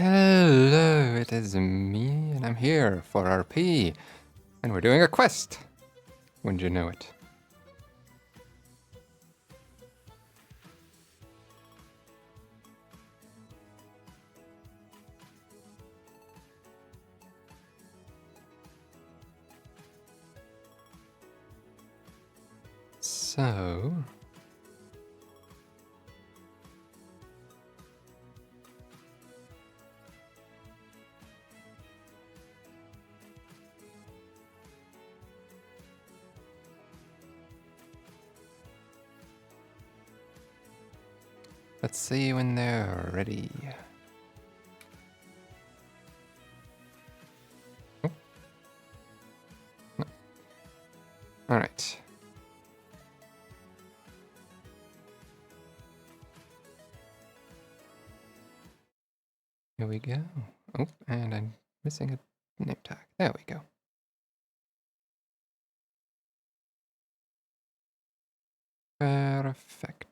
Hello, it is me, and I'm here for RP, and we're doing a quest. Wouldn't you know it? So... let's see when they're ready. Oh. No. All right. Here we go. Oh, and I'm missing a name tag. There we go. Perfect.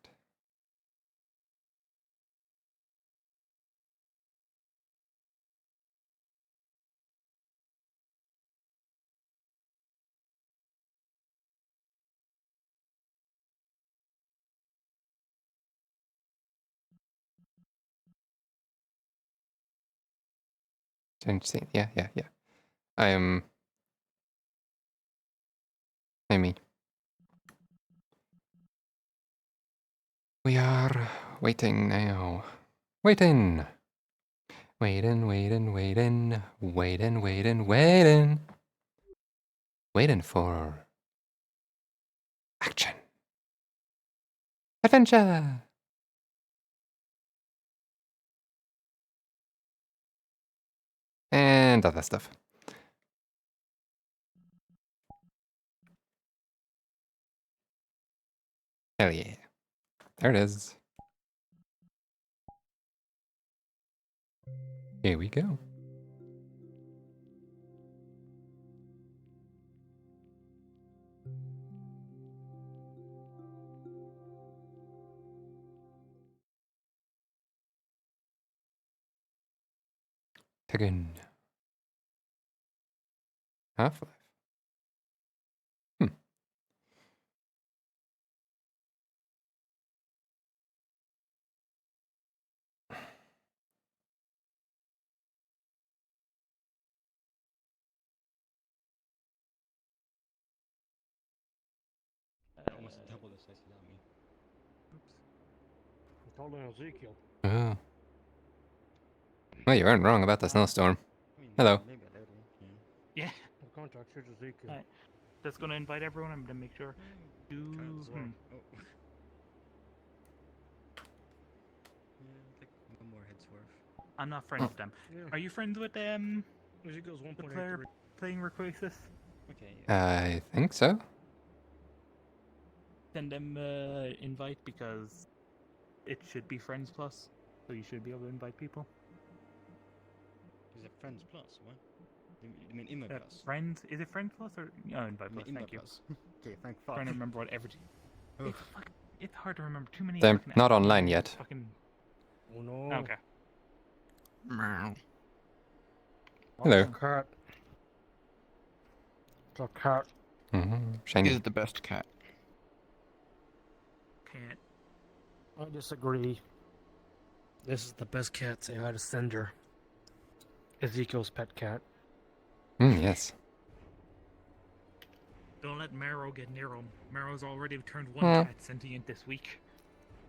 Change scene. Yeah. I am... Amy. We are waiting now. Waiting! Waiting. Waiting for... action. Adventure! And other stuff. Hell yeah. There it is. Here we go. Tegan. Half-Life. Almost double the size without me. Oops. I told him Ezekiel. Oh. Well, you weren't wrong about the snowstorm. I mean, Hello. maybe a little. Yeah, The contract here's Ezekiel. Alright. That's gonna invite everyone. I'm gonna make sure. Kyle as well. Hmm. Oh. Yeah, like one more head swerve. I'm not friends with them. Yeah. Are you friends with Ezekiel's the player 1.83. playing Requasis? Okay. Yeah. I think so. Send them invite because it should be friends plus, so you should be able to invite people. Is it friends plus? What? You mean invite plus? Friends? Is it friends plus or invite You mean plus? invite Thank you. plus. Okay, thank fuck. Trying to remember what everything. Oh. It's hard to remember too many. They're fucking not apps. online yet. Fucking. Oh no. Okay. Hello. It's a cat. It's a cat. Shiny. Is the best cat. Can't. I disagree. This is the best cat. Say hi to Cinder. Ezekiel's pet cat. Yes. Don't let Marrow get near him. Marrow's already turned one Hmm. cat sentient this week.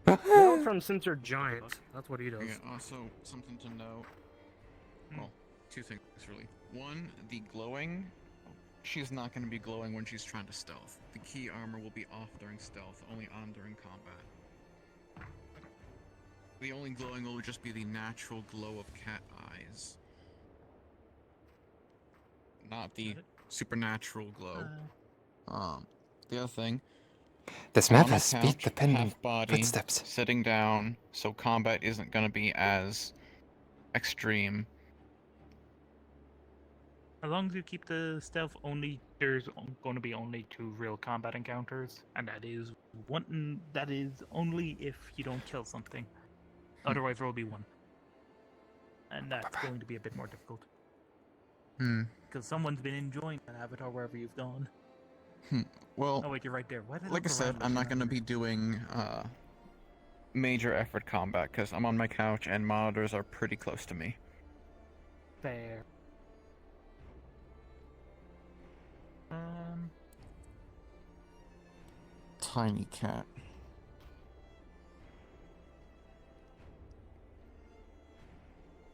Well, from since they're giant. That's what he does. Yeah, also, something to know. Well, two things really. One, the glowing. She's not going to be glowing when she's trying to stealth. The key armor will be off during stealth, only on during combat. The only glowing will just be the natural glow of cat eyes. Not the supernatural glow. The other thing, This map on the has speed couch, dependent half body, footsteps. sitting down, so combat isn't going to be as extreme. As long as you keep the stealth only, there's going to be only 2 real combat encounters, and that is one. That is only if you don't kill something. Otherwise, there will be 1. and that's going to be a bit more difficult. Hmm. Because someone's been enjoying that avatar wherever you've gone. Well, Oh wait, you're right there. Why did like I look said, around I'm not looking gonna at be doing major effort combat because I'm on my couch and monitors are pretty close to me. Fair. Tiny cat.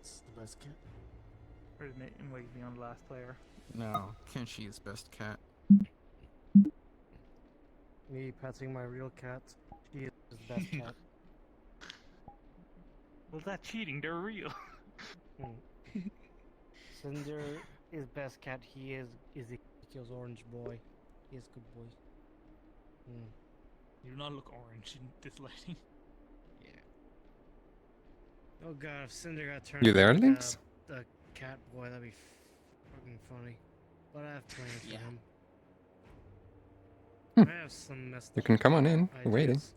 It's the best cat. Or didn't it invite me on the last player? No, Kenshi is best cat. Me petting my real cat. She is the best cat. Well, that's cheating. They're real. Cinder is best cat. He is Ezekiel's orange boy. He is good boy. You do not look orange in this lighting. Oh god, if Cinder got turned You there, into Lynx? the cat boy, that'd be fucking funny. But I have plans Yeah. for him. Hmm. I have some messed You up can come on in. We're waiting. ideas.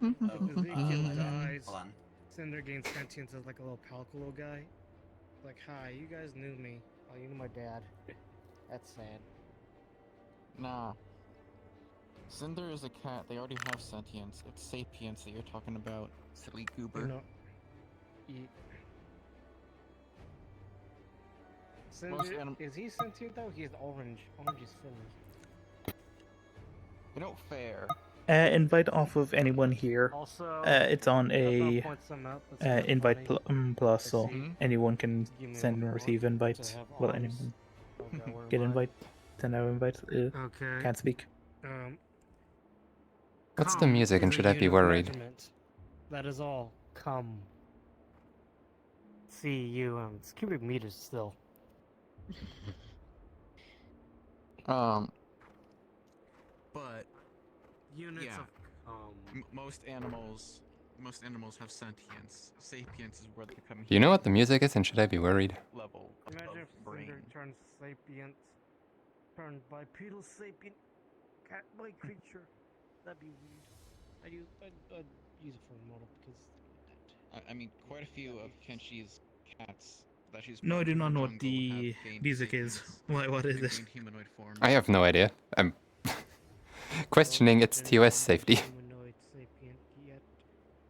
If Ezekiel Oh, dies, Hold on. Cinder gains sentience as like a little Palcolo guy. Like, hi, you guys knew me. Oh, you knew my dad. That's sad. Nah. Cinder is a cat. They already have sentience. It's sapience that you're talking about. Silly goober. You know, Cinder, anim- is he sentient though? He's orange. Orange is silly. You know, fair. Invite off of anyone here. Also, It's on I'll a point some out that's kinda invite funny. plus, so see. anyone can Give me send and more receive to invites. have Well, arms. anyone Okay, where get am I? invite, send out invites. Okay. Can't speak. What's the Come music, and is a should I be unit of worried? measurement. That is all. Come. C-U-M. It's cubic meters still. But Units Yeah. of come. most animals have sentience. Sapience is where they become. Do you know what the human music is, and should I be worried? level Imagine of if brain. Cinder turns sapient, turned bipedal sapient, cat-like creature. That'd be weird. I'd use it for a model because I mean, quite a few of Kenshi's cats that she's No, I brought do to not her know what jungle the have gained music is. sapience What is and it? gained humanoid forms. I have no idea. I'm questioning its TOS safety. Humanoid sapient yet.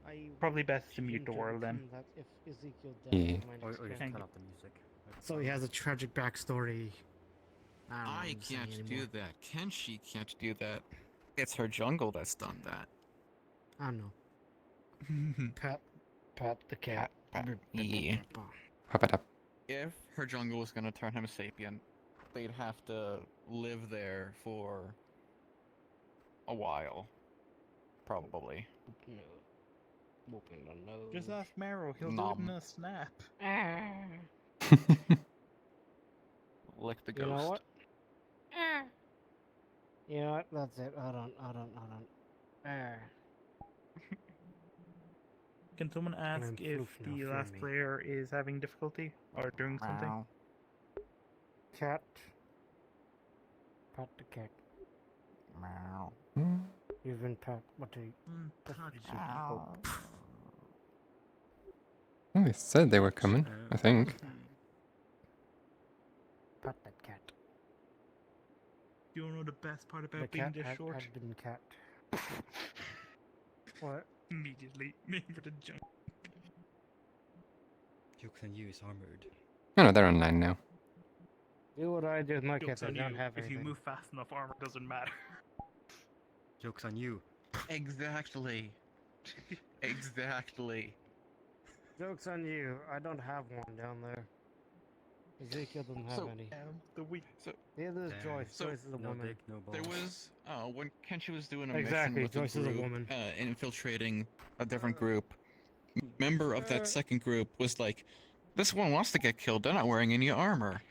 I Probably best to should mute the world then. become that if Ezekiel dies, Yeah. my Or next just cat. Thank turn you. off the music. So he has a tragic backstory. I don't know what I I'm saying can't do anymore. that. Kenshi can't do that. It's her jungle that's done that. I don't know. Pat the cat. Yeah. Hop it up. If her jungle was gonna turn him sapient, they'd have to live there for a while. Probably. Whooping the nose. Just ask Marrow. He'll do it in a snap. Lick the You ghost. know what? You know what? That's it. Hold on. Can someone ask I'm if proof now, the fear last me. player is having difficulty or doing something? Meow. Cat. Pat the cat. Meow. You've been pat. What do you? Meow. Well, they said they were coming, I think. Pat that cat. You know the best part The about being cat this had short? been cat. What? Immediately, name for the jump. Jokes on you is armored. Oh no, they're online now. Do what I do with my Jokes cats. I on don't you. have If anything. you move fast enough, armor doesn't matter. Jokes on you. Exactly. Exactly. Joke's on you. I don't have one down there. Ezekiel doesn't have So- any. The weak. So Neither is Damn. Joyce. So- Joyce is a No woman. dick, no balls. there was when Kenshi was doing a Exactly, mission with Joyce a is a group, woman. infiltrating a different group. Member of that second group was like, "This one wants to get killed. They're not wearing any armor,"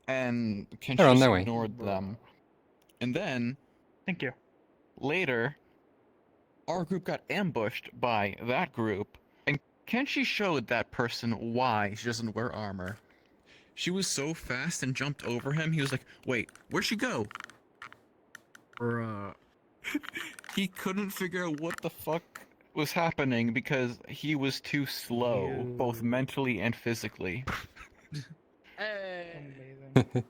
and Kenshi They're on just their way. ignored them. And then Thank you. later, our group got ambushed by that group, and Kenshi showed that person why she doesn't wear armor. She was so fast and jumped over him, he was like, wait, where'd she go? Bruh. He couldn't figure out what the fuck was happening because he was too slow, both You- mentally and physically. Amazing.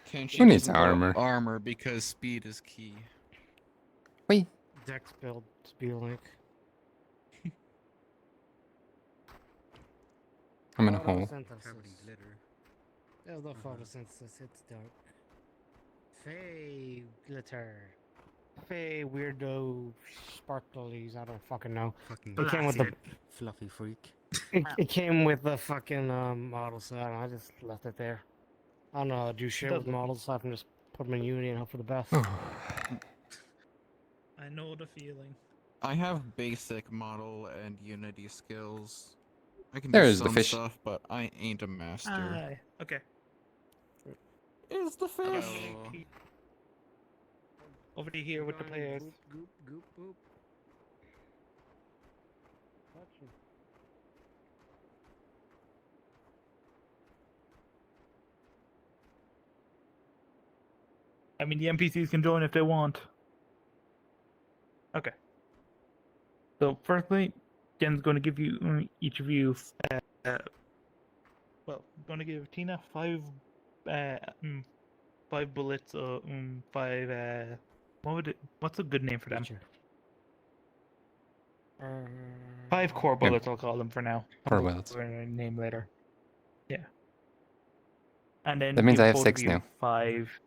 Kenshi Who needs doesn't go armor? armor because speed is key. Wait. Dex build Spielink. I'm in a hole. Covered in glitter. There's no Uh-huh. photosynthesis, it's dark. Fey glitter. Fey weirdo sparklies, I don't fucking know. Fucking It came with the fluffy freak. it came with the fucking model set. I just left it there. I don't know how to do shit with Doesn't- models, so I can just put them in Unity and hope for the best. I know the feeling. I have basic model and Unity skills. I can There's do the some fish. stuff, but I ain't a master. Okay. Is the fish? Hello. Over to here with the players. Goop, goop, goop, goop. Touch it. I mean, the NPCs can join if they want. Okay. So, firstly, Jen's going to give you, each of you, going to give Tina five bullets, what's a good name for them? Feature. 5 core bullets, I'll call them for now. Core I'll bullets. put a name later. Yeah. And then That means give I have both 6 of you now. 5.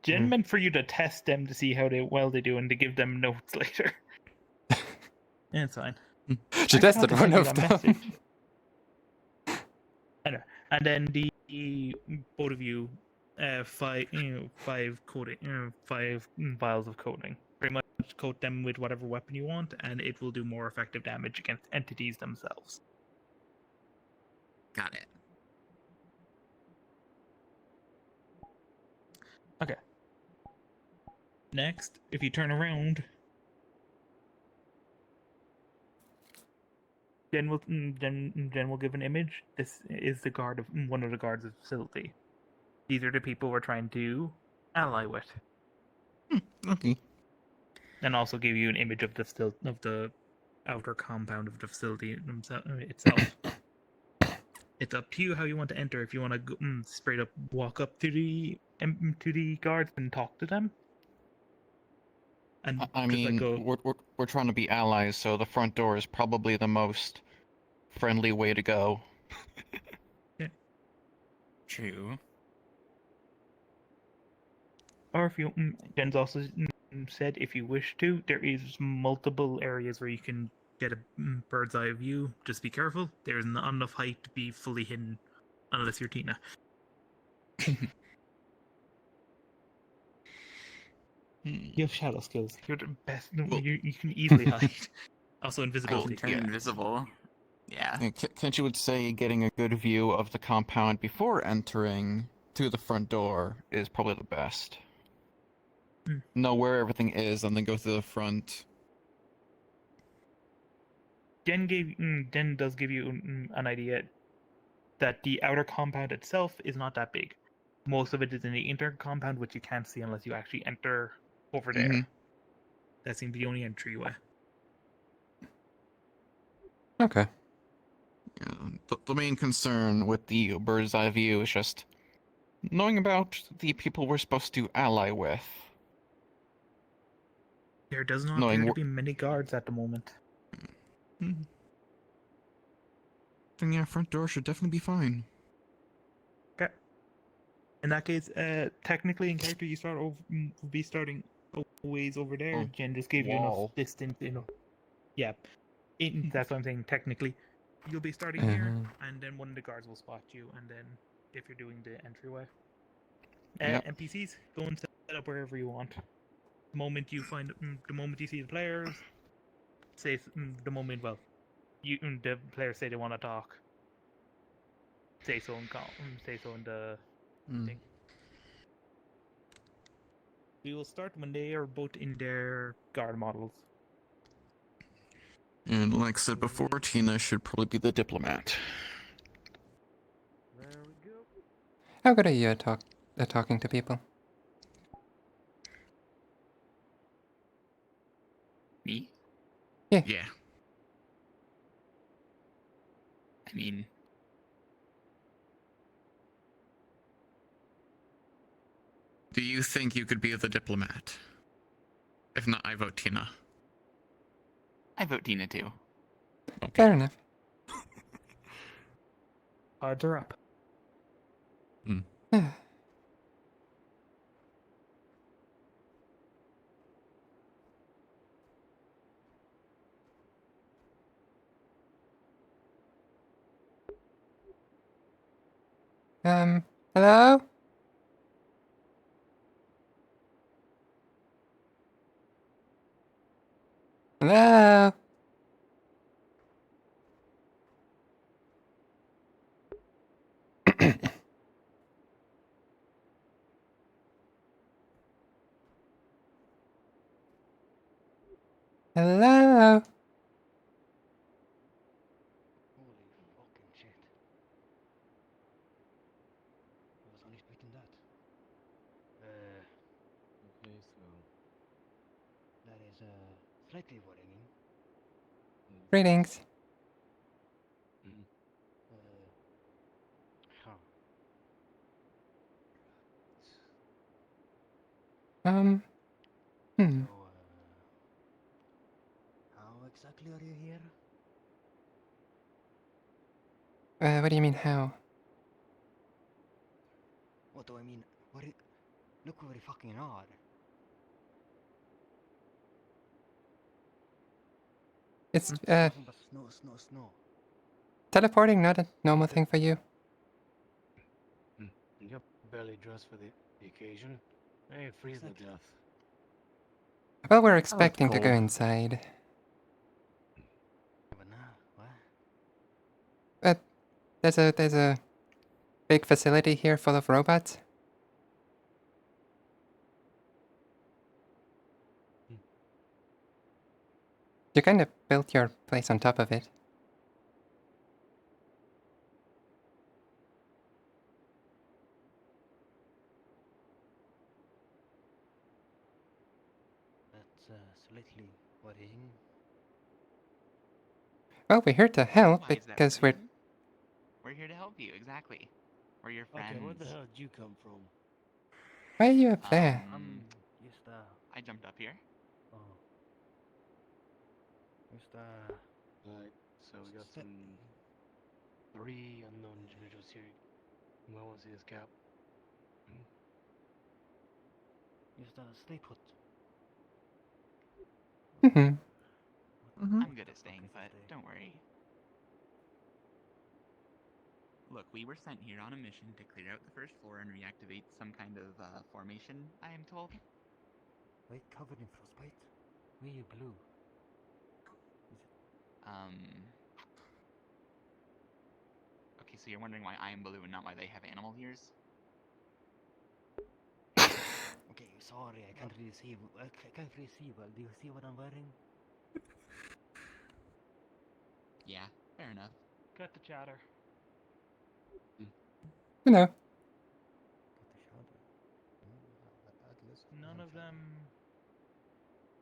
Jen meant for you to test them to see how well they do and to give them notes later. Yeah, it's fine. She I tested forgot to one send you of that them. message. Anyway, and then the both of you, 5 coating, 5 vials of coating. Pretty much coat them with whatever weapon you want, and it will do more effective damage against entities themselves. Got it. Okay. Next, if you turn around, Jen will give an image. This is the guard of one of the guards of the facility. These are the people we're trying to ally with, Okay. and also give you an image of the outer compound of the facility itself. It's up to you how you want to enter. If you want to go, straight up walk up to the guards and talk to them, and I just mean, go. we're trying to be allies, so the front door is probably the most friendly way to go. True. Or if you, Jen's also said if you wish to, there is multiple areas where you can get a bird's eye view. Just be careful. There's not enough height to be fully hidden, unless you're Tina. You have shadow skills. You're the best. Well- You can easily hide. Also, I can invisibility. turn invisible. Yeah. Kenshi would say getting a good view of the compound before entering through the front door is probably the best. Know where everything is, and then go through the front. Jen does give you an idea that the outer compound itself is not that big. Most of it is in the inner compound, which you can't see unless you actually enter over there. Mhm. That seems the only entryway. Okay. Yeah, the main concern with the bird's eye view is just knowing about the people we're supposed to ally with. There does not Knowing appear to wh- be many guards at the moment. Then yeah, front door should definitely be fine. Okay. In that case, technically in character you be starting a ways over there. Oh, Jen just gave you wall. enough distance, Yeah. That's what I'm saying. Technically, you'll be starting here, and then one of the guards will spot you, and then if you're doing the entryway, Yep. NPCs go and set up wherever you want. The moment you see the players, the moment the players say they want to talk, say so in the thing. We will start when they are both in their guard models. And like I said before, Tina should probably be the diplomat. There we go. How good are you at talking to people? Me? Yeah. I mean, Do you think you could be the diplomat? If not, I vote Tina. I vote Tina too. Fair enough. Odds are up. Hello? Hello? Hello? Holy fucking shit. I was not expecting that. Okay, so that is slightly worrying. Greetings. Huh. Hmm. So, how exactly are you here? What do you mean, how? What do I mean? What? Look very fucking odd. It's, Nothing but snow, snow, snow. teleporting not a normal thing for you. You're barely dressed for the occasion. I ain't freezing to Exactly. death. Well, we're expecting to go cold. inside. But nah, what? There's a big facility here full of robots. You kind of built your place on top of it. That's slightly worrying. Well, we're here to help Why is that because we're... worrying? We're here to help you, exactly. We're your friends. Okay, where the hell did you come from? Why are you up there? Just I jumped up here. oh, just Right, so we got Step- some 3 unknown individuals here. You might want to see his cap. just stay put. Mm-hmm. I'm good at staying put, don't worry. Look, we were sent here on a mission to clear out the first floor and reactivate some kind of formation, I am told. Wait, covered in frostbite? Why are you blue? Okay, so you're wondering why I am blue and not why they have animal ears? Okay, sorry, I can't really see. I can't really see well. Do you see what I'm wearing? Yeah, fair enough. Cut the chatter. You know. Got the shadow.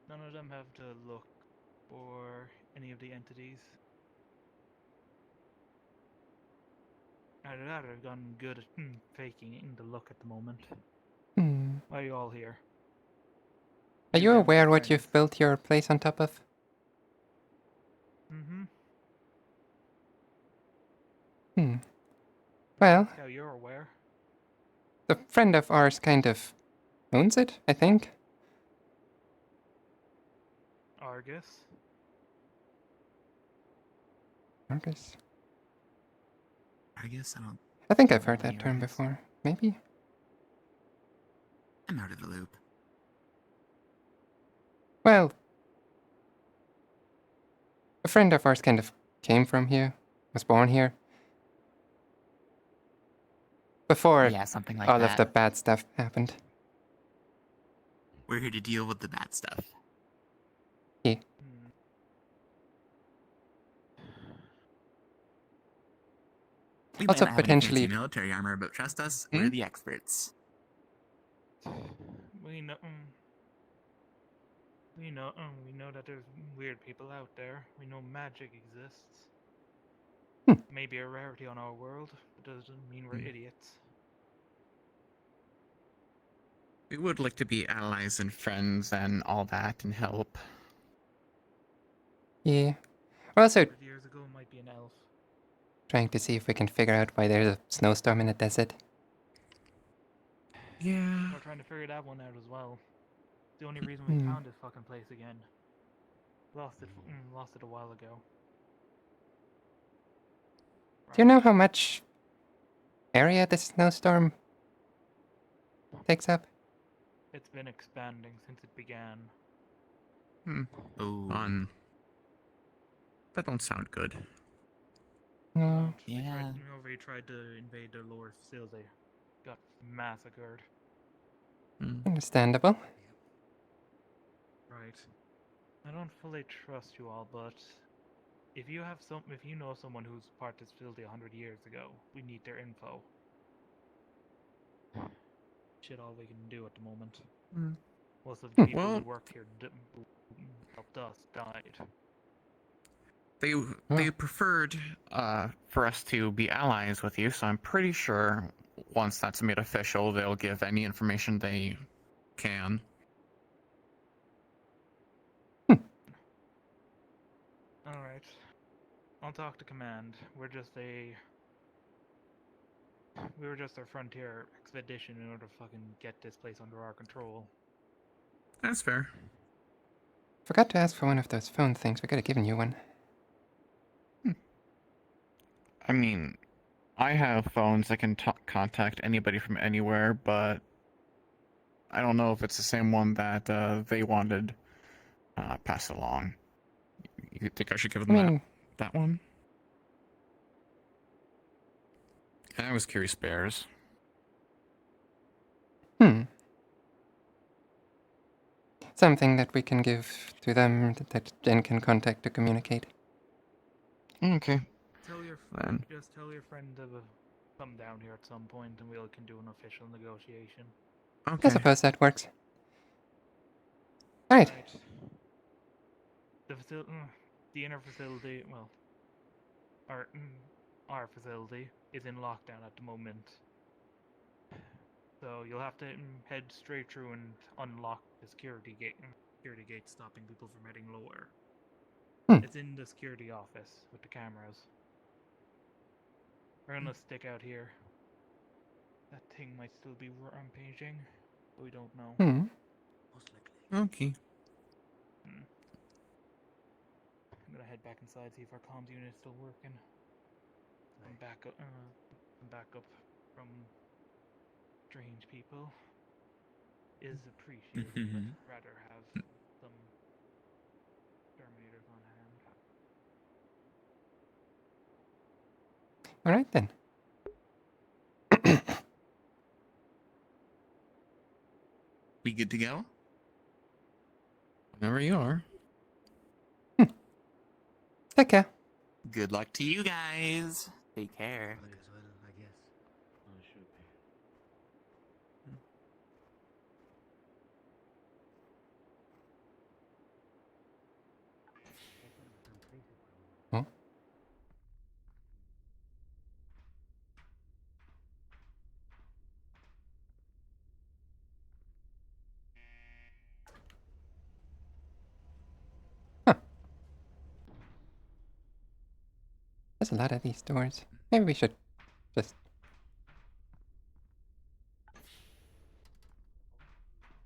None of them have to look for any of the entities. Either that or have gotten good at faking the look at the moment. Hmm. Why are you all here? Are you them as aware what friends. you've built your place on top of? Mm-hmm. Hmm. Well, How you're aware. the friend of ours kind of owns it, I think. Argus. Argus. I guess I don't. I think I've heard Nobody that term Argus. before. Maybe? I'm out of the loop. Well, a friend of ours kind of came from here, was born here. Before Yeah, something like all that. of the bad stuff happened. We're here to deal with the bad stuff. Hmm. We Also might not have any potentially- fancy military armor, but trust us, Hmm? we're the experts. We know. We know that there's weird people out there. We know magic exists. Hmm. Maybe a rarity on our world, but doesn't mean we're idiots. We would like to be allies and friends and all that and help. Yeah. We're also 100 years ago might be an elf. trying to see if we can figure out why there's a snowstorm in the desert. Yeah. We're trying to figure that one out as well. It's the only reason we Hmm. found this fucking place again. Lost it a while ago. Do you know how much area this snowstorm takes up? It's been expanding since it began. Oh. Fun. That don't sound good. No. Yeah. Whenever he tried to invade their lower facility, got massacred. Understandable. Right. I don't fully trust you all, but if you know someone who's part of this facility 100 years ago, we need their info. Shit, all we can do at the moment. Most of the people Well- who worked here who helped us died. They preferred for us to be allies with you, so I'm pretty sure once that's made official, they'll give any information they can. Alright. I'll talk to command. We were just a frontier expedition in order to fucking get this place under our control. That's fair. Forgot to ask for one of those phone things. We could have given you one. I mean, I have phones that can contact anybody from anywhere, but I don't know if it's the same one that they wanted passed along. You think I should give I them mean, that one? I was curious, bears. something that we can give to them that Jen can contact to communicate. Okay. Then. Just tell your friend to come down here at some point, and we can do an official negotiation. I Okay. suppose that works. Alright. The inner facility, well, our facility is in lockdown at the moment. So you'll have to head straight through and unlock the security gate, stopping people from heading lower. It's in the security office with the cameras. We're gonna stick out here. That thing might still be rampaging, but we don't know. Most likely. Okay. I'm gonna head back inside, see if our comms unit is still working. And back up from strange people is appreciated, but rather have some Terminators on hand. Alright then. We good to go? Whenever you are. Take care. Good luck to you guys. Take care. Might as well, I guess. Oh, it should be. Huh? There's a lot of these doors. Maybe we should just...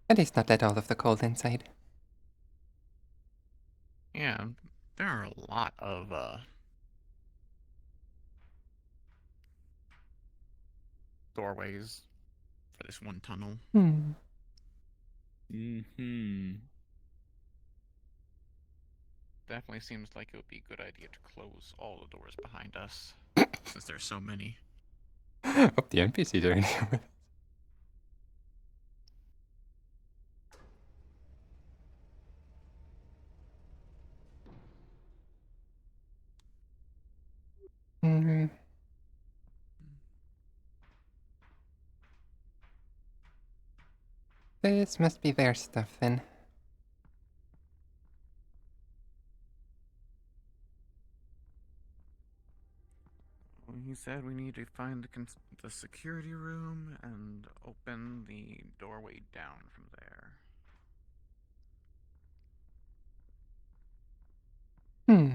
At least not let all of the cold inside. Yeah, there are a lot of doorways for this one tunnel. Definitely seems like it would be a good idea to close all the doors behind us, since there's so many. Hope the NPCs are in here with us. This must be their stuff then. said we need to find the security room and open the doorway down from there. Hmm.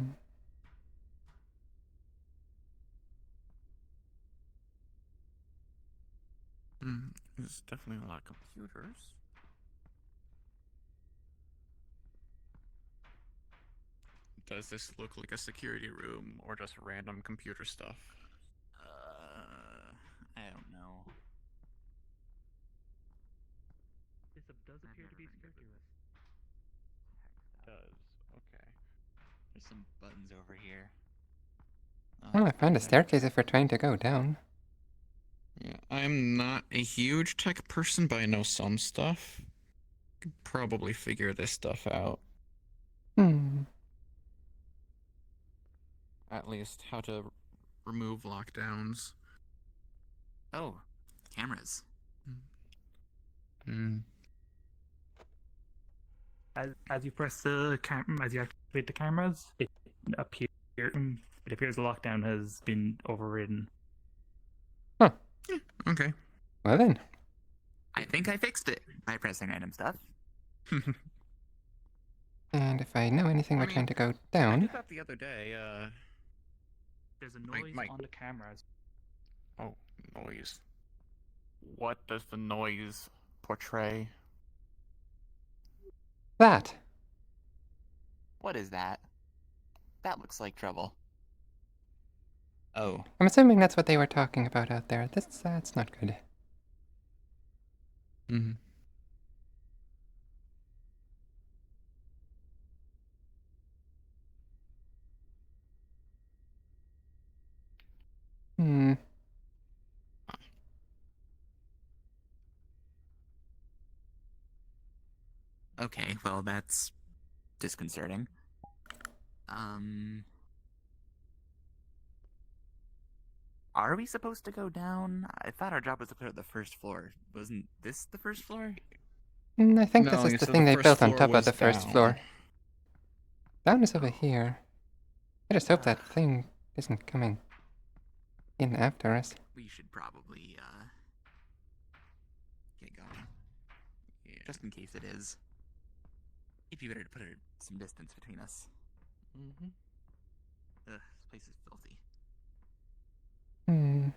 There's definitely a lot of computers. Does this look like a security room or just random computer stuff? I don't know. This does appear to be speculative. Does. Okay. There's some buttons over here. Well, I found a Okay. staircase if we're trying to go down. Yeah, I'm not a huge tech person, but I know some stuff. Could probably figure this stuff out. Hmm. At least how to remove lockdowns. Oh, cameras. Hmm. As you press the as you activate the cameras, appears it appears the lockdown has been overridden. Okay. Well then. I think I fixed it by pressing random stuff. And if I know anything, we're I mean, trying to go I down. did that the other day. There's a Mike, noise Mike. on the cameras. Oh, noise. What does the noise portray? That. What is that? That looks like trouble. Oh. I'm assuming that's what they were talking about out there. That's not good. Mm-hmm. Hmm. Okay, well that's disconcerting. Are we supposed to go down? I thought our job was to clear out the first floor. Wasn't this the first floor? I think this No, is you the said thing the they first built on floor top of was the first down. floor. Down is over Oh. here. I just hope that thing isn't coming in after us. We should probably, get going. Yeah. Just in case it is. It'd be better to put some distance between us. Mm-hmm. Ugh, this place is filthy. Hmm.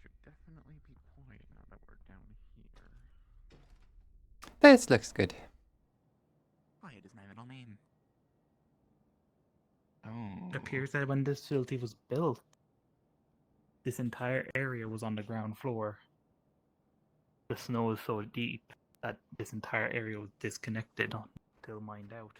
Should definitely be quiet now that we're down here. This looks good. Quiet is my middle name. Oh. It appears that when this facility was built, this entire area was on the ground floor. The snow is so deep that this entire area was disconnected until mined out.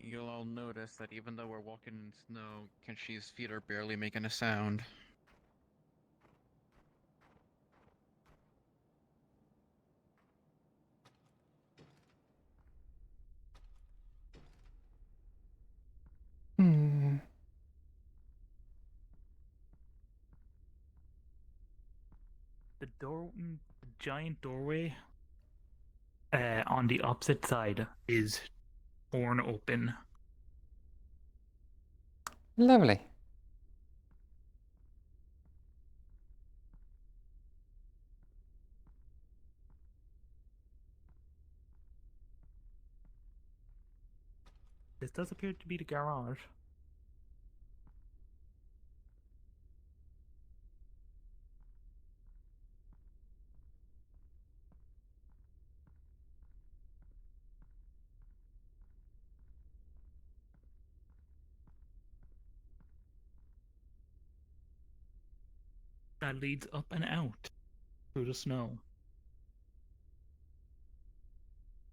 You'll all notice that even though we're walking in snow, Kenshi's feet are barely making a sound. Hmm. The giant doorway on the opposite side is torn open. Lovely. This does appear to be the garage. That leads up and out through the snow.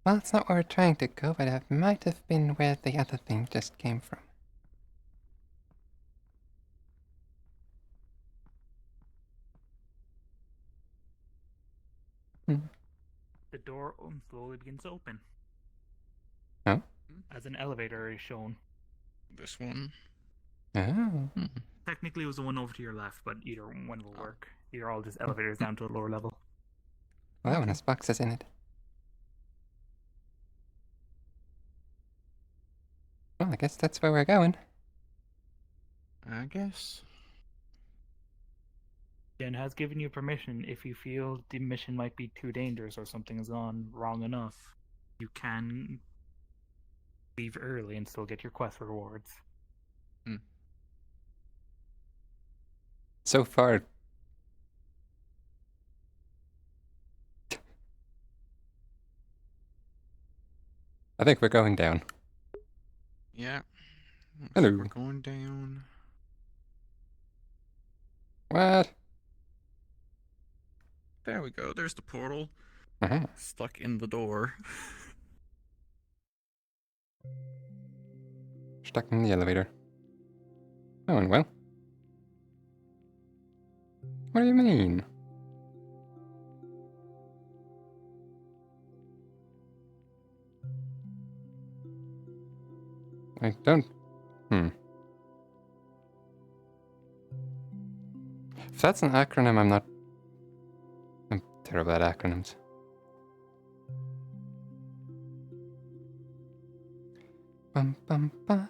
Well, it's not where we're trying to go, but it might have been where the other thing just came from. Hmm. the door slowly begins to open. Oh? As an elevator is shown. This one. Oh. Technically, it was the one over to your left, but either one will Oh. work. These are all just elevators down to the lower level. Well, that one has boxes in it. Well, I guess that's where we're going. I guess. Jen has given you permission if you feel the mission might be too dangerous or something has gone wrong enough. You can leave early and still get your quest rewards. So far, I think we're going down. Yeah. Looks Hello. like we're going down. What? There we go. There's the portal. Uh-huh. Stuck in the door. Stuck in the elevator. Going well. What do you mean? I don't... If that's an acronym, I'm terrible at acronyms. Bum bum ba.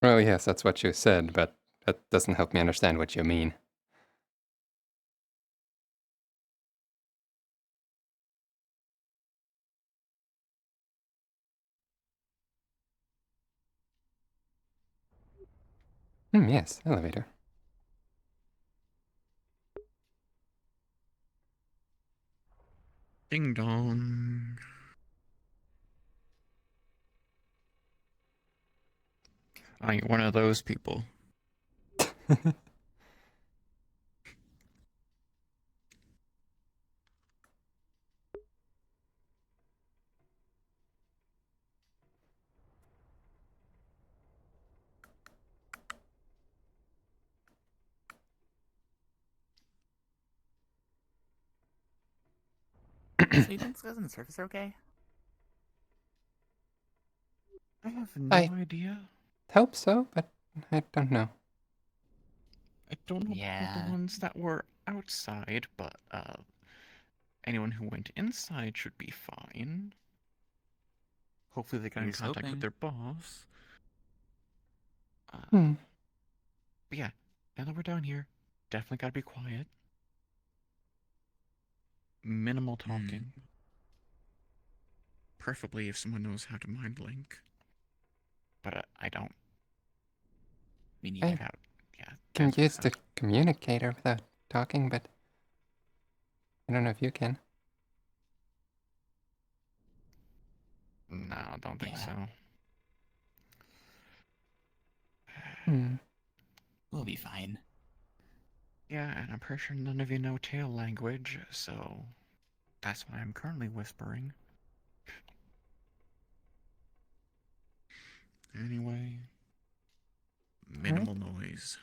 Well, yes, that's what you said, but that doesn't help me understand what you mean. Yes, elevator. Ding dong. I ain't one of those people. So you think skies on the surface are okay? I have no I- idea. Hope so, but I don't know. I don't know about Yeah. the ones that were outside, but anyone who went inside should be fine. Hopefully they got in Here's contact with hoping. their boss. Hmm. But yeah, now that we're down here, definitely gotta be quiet. Minimal talking. Preferably if someone knows how to mind link. But I don't. Me I neither. Out. Yeah. can Jen's use out. the communicator without talking, but I don't know if you can. No, I don't think Yeah. so. Hmm. We'll be fine. Yeah, and I'm pretty sure none of you know tail language, so that's why I'm currently whispering. Anyway, minimal noise.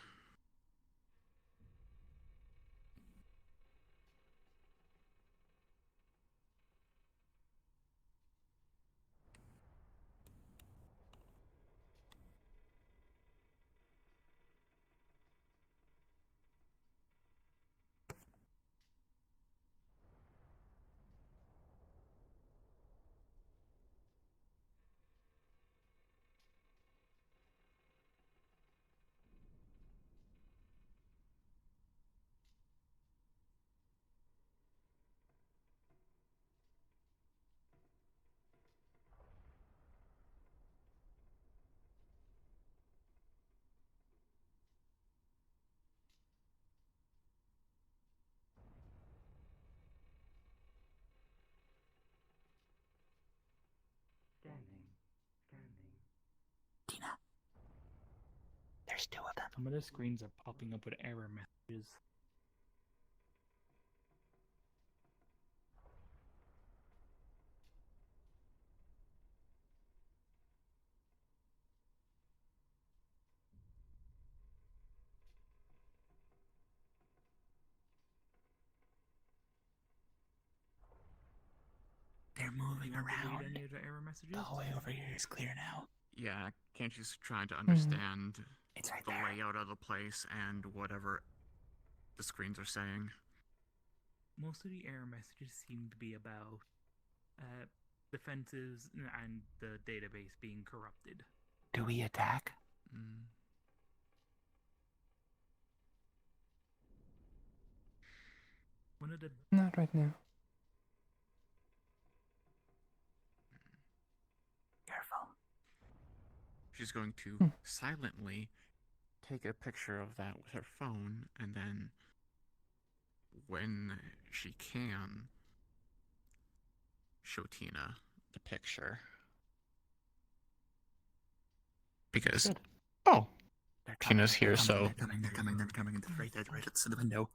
Tina. There's two of them. Some of the screens are popping up with error messages. moving Read around. any of the error messages? The hallway over here is clear now. Yeah, Kenji's trying to understand It's right the there. layout of the place and whatever the screens are saying. Most of the error messages seem to be about defenses and the database being corrupted. Do we attack? Mm. One of the Not right now. Careful. She's going to Hmm. silently take a picture of that with her phone, and then when she can, show Tina the picture. Because, Good. oh, They're Tina's here, they're so They're coming. It's right there, right at the window.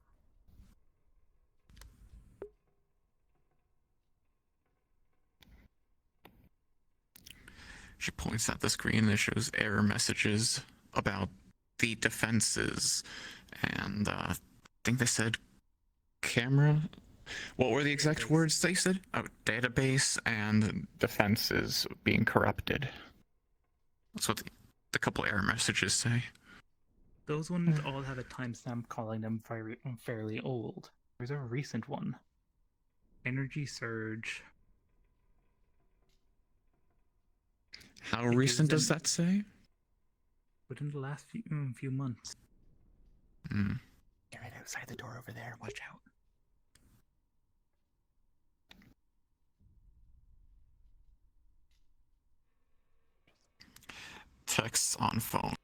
she points at the screen that shows error messages about the defenses, and I think they said camera. What were the exact Database. words they said? Oh, database and defenses being corrupted. That's what the couple error messages say. Those ones all have a timestamp calling them fairly old. There's a recent one. Energy surge. How It recent gives does them- that say? Within the last few months. Hmm. They're right outside the door over there. Watch out. Texts on phone.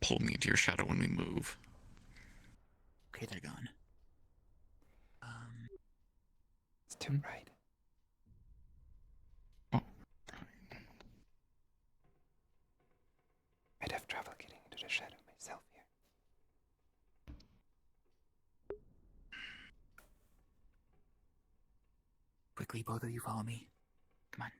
Pull me into your shadow when we move. Okay, they're gone. It's too bright. Oh. I'd have trouble getting into the shadow myself here. Quickly, both of you follow me. Come on.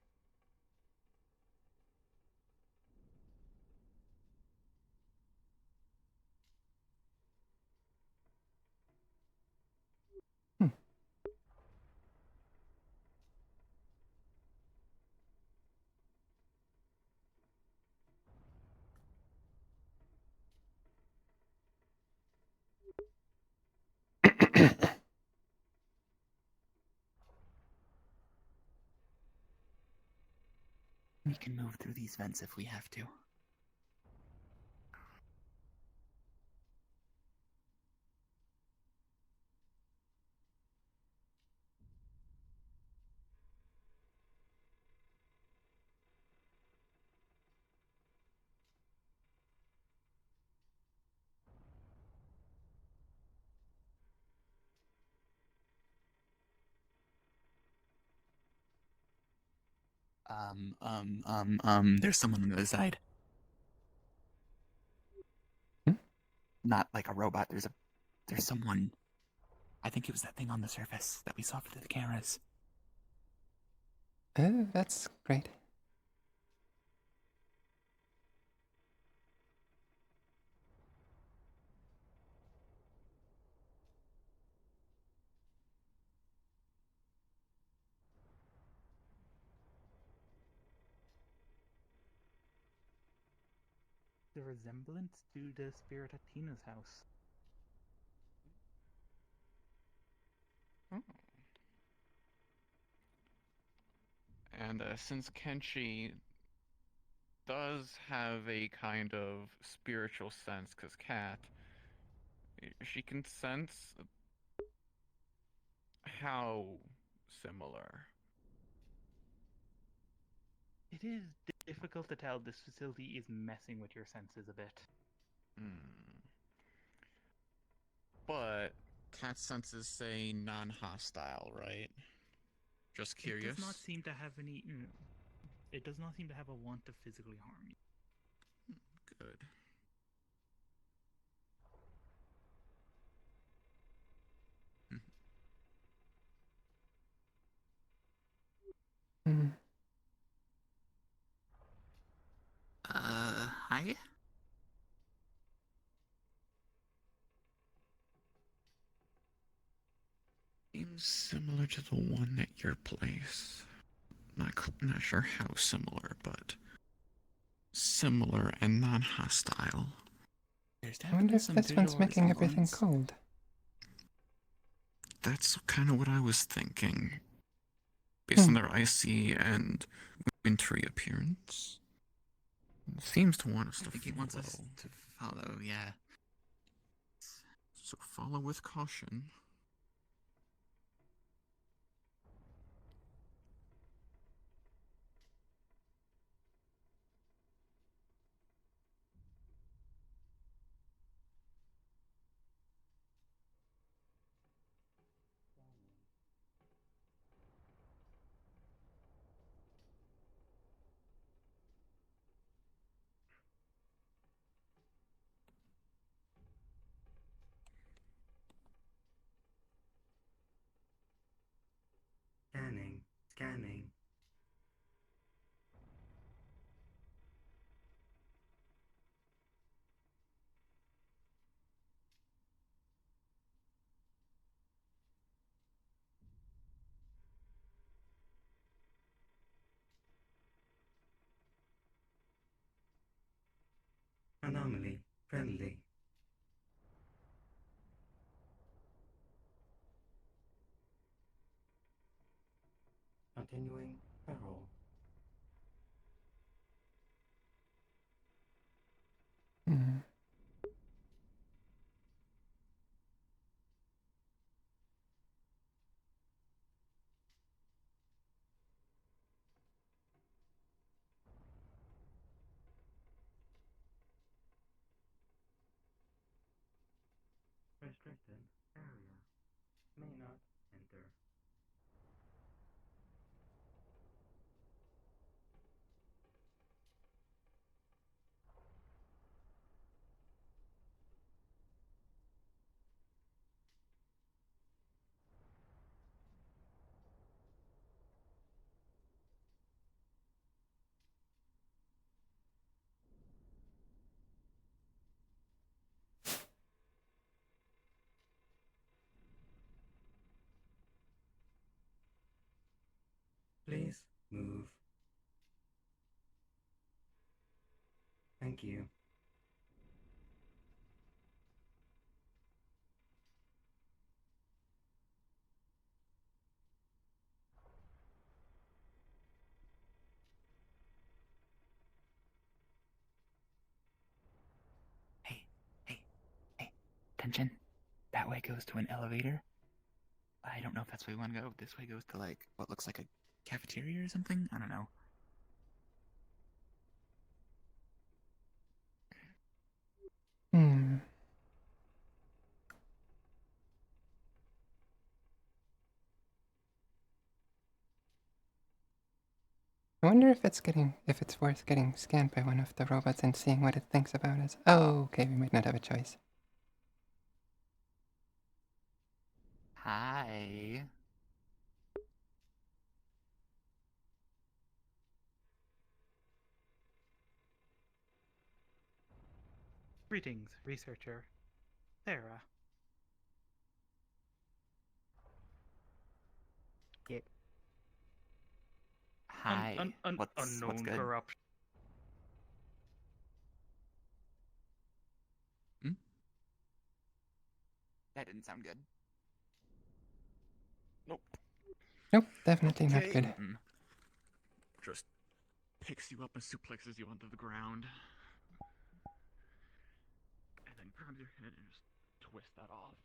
We can move through these vents if we have to. There's someone on the other side. Hmm? Not like a robot. There's someone. I think it was that thing on the surface that we saw through the cameras. Oh, that's great. The resemblance to the spirit at Tina's house. Oh. And since Kenshi does have a kind of spiritual sense, because Cat, she can sense how similar. It is difficult to tell. This facility is messing with your senses a bit. Hmm. But Cat's senses say non-hostile, right? Just curious. It does not seem to have any. It does not seem to have a want to physically harm you. Good. Hmm. Hi? Seems similar to the one at your place. Not sure how similar, but similar and non-hostile. There's I wonder definitely if some this one's visual making everything resemblance. cold. That's kind of what I was thinking, based on their icy and wintry appearance. It seems to want us I to think he follow. wants us to follow, yeah. So follow with caution. Scanning, scanning. Anomaly, friendly. Continuing peril. Hmm. Restricted area. May not enter. Please move. Thank you. Hey, hey, hey, attention. That way goes to an elevator. I don't know if that's where we want to go. This way goes to, like, what looks like a cafeteria or something? I don't know. Hmm. I wonder if it's worth getting scanned by one of the robots and seeing what it thinks about us. Oh, okay, we might not have a choice. Hi. Greetings, researcher. Sarah. Hi. What's Unknown good? corruption. That didn't sound good. Nope. Nope, definitely not Okay. good. Mm-mm. Just picks you up and suplexes you onto the ground. And then grabs your head and just twist that off.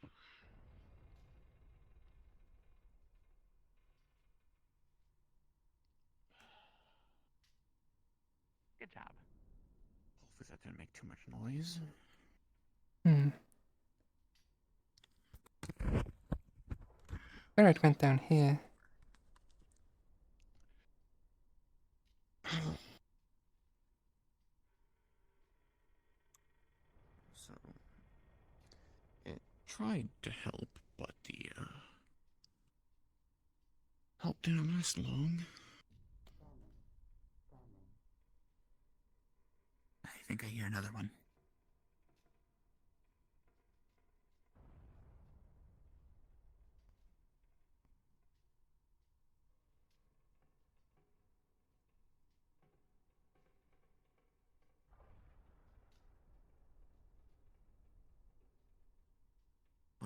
Good job. Hopefully that didn't make too much noise. Hmm. Where it went down here. So, it tried to help, but the help didn't last long. I think I hear another one.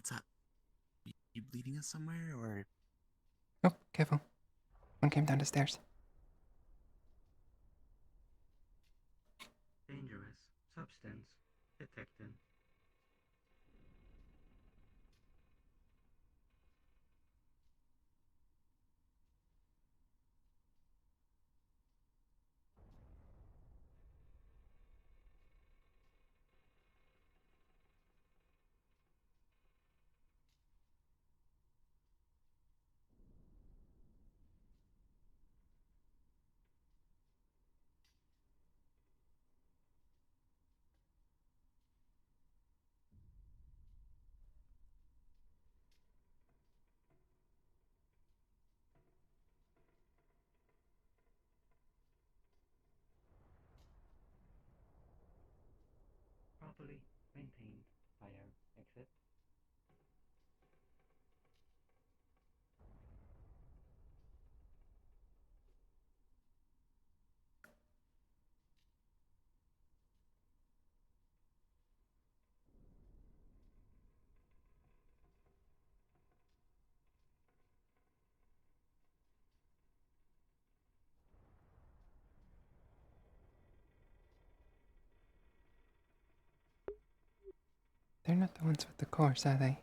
What's up? You bleeding us somewhere, or? Oh, careful. One came down the stairs. Dangerous substance detected. Properly maintained fire exit. They're not the ones with the course, are they?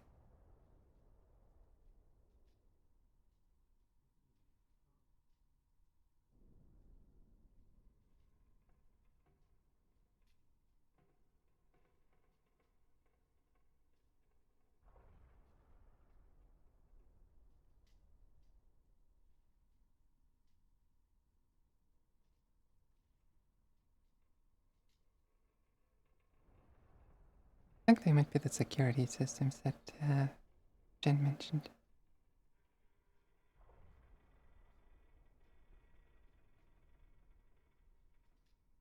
I think they might be the security systems that Jen mentioned.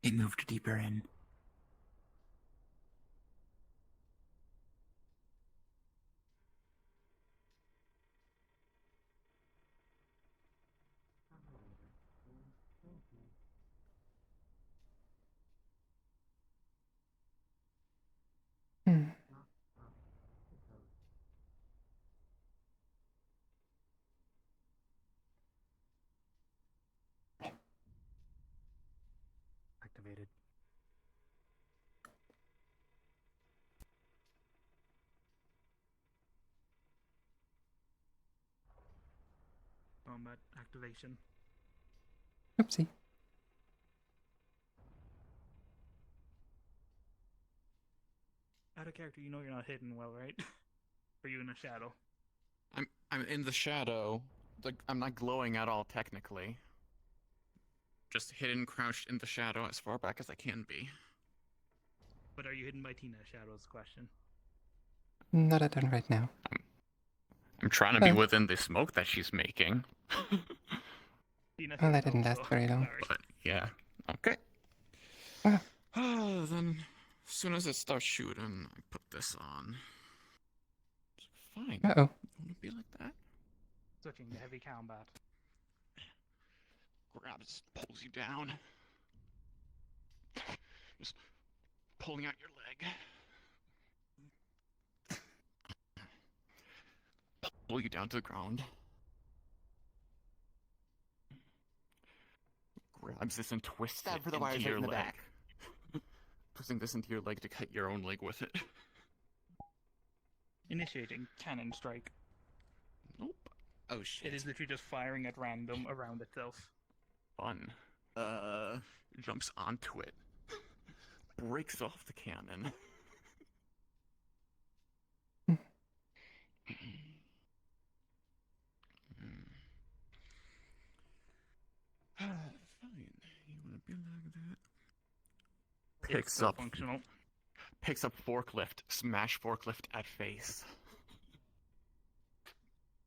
It moved deeper in. Hmm. Activated. Combat activation. Oopsie. Out of character, you know you're not hidden well, right? For you in a shadow. I'm in the shadow. Like, I'm not glowing at all, technically. Just hidden, crouched in the shadow as far back as I can be. But are you hidden by Tina? Shadow's question. Not done right now. I'm trying to be within the smoke that she's making. Tina Well, says that didn't no, last so very long. sorry. But yeah, okay. Ah. Then, as soon as it starts shooting, I put this on. It's fine. Uh-oh. Want to be like that? Switching to heavy combat. Grabs, pulls you down. Just pulling out your leg. Pull you down to the ground. Grabs this and twists Stab it for the into wires right your in the leg. back. Twisting this into your leg to cut your own leg with it. Initiating cannon strike. Nope. Oh shit. It is literally just firing at random around itself. Fun. Jumps onto it. Breaks off the cannon. Fine. You wanna be like that? It's Picks still up functional. Picks up forklift. Smash forklift at face.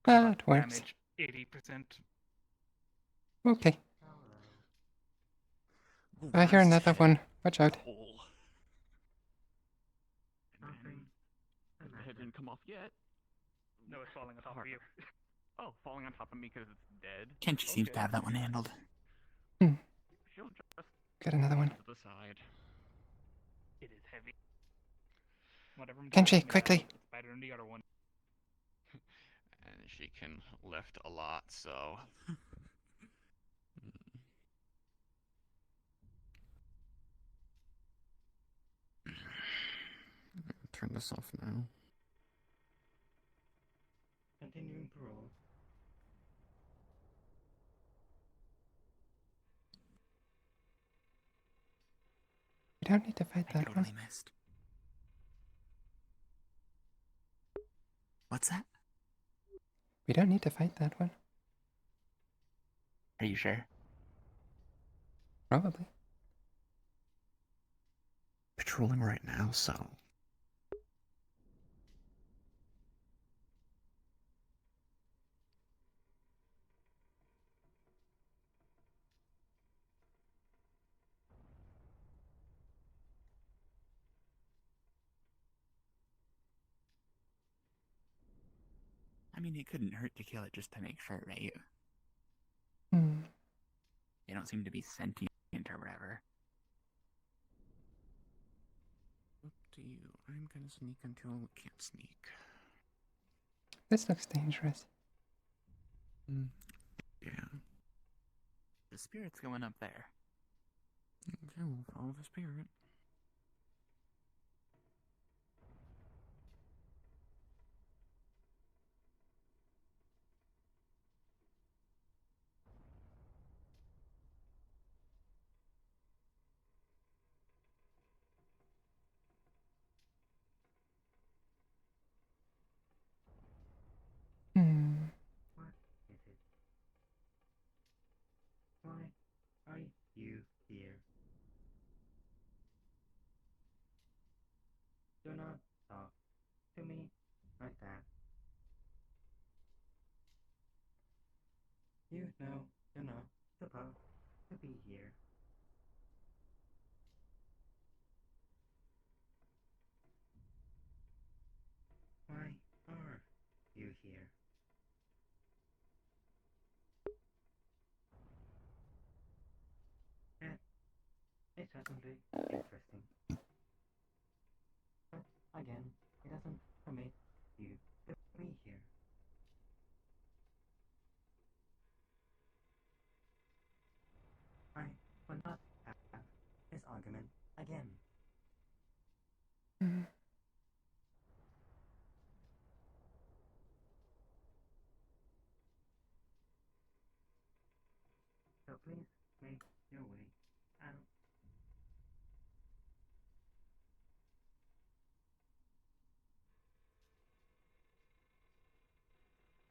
That works. Damage 80%. Okay. I hear another one. Watch out. Hole. Nothing. And the head didn't come off yet. No, it's falling on top of you. Oh, falling on top of me because it's dead. Kenshi seems to Okay. have that one handled. She'll just Got another one. to the side. It is heavy. Whatever I'm Kenshi, doing, quickly. It's better than the other one. she can lift a lot, so. Turn this off now. Continuing parole. We don't need to fight I that totally one. missed. What's that? We don't need to fight that one. Are you sure? Probably. Patrolling right now, so. I mean, it couldn't hurt to kill it just to make sure, right? Hmm. They don't seem to be sentient or whatever. Up to you. I'm gonna sneak until I can't sneak. This looks dangerous. Yeah. The spirit's going up there. Okay, we'll follow the spirit. Hmm. What is it? Why are you here? Do not talk to me like that. You know you're not supposed to be here. Why are you here? That is certainly interesting. But again, it doesn't permit you to be here. I will not have this argument again. Hmm. So please make your way out.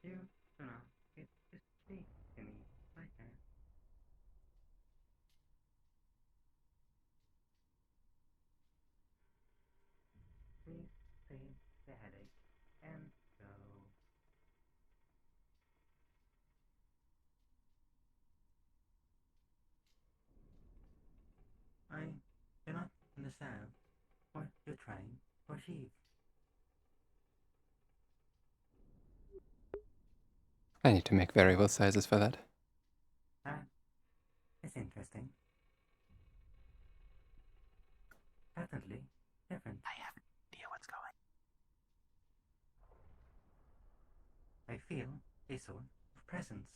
You do not get to speak to me like that. Please save the headache and go. I do not understand what you're trying to achieve. I need to make variable sizes for that. That is interesting. Definitely different. I have no idea what's going. I feel a sort of presence.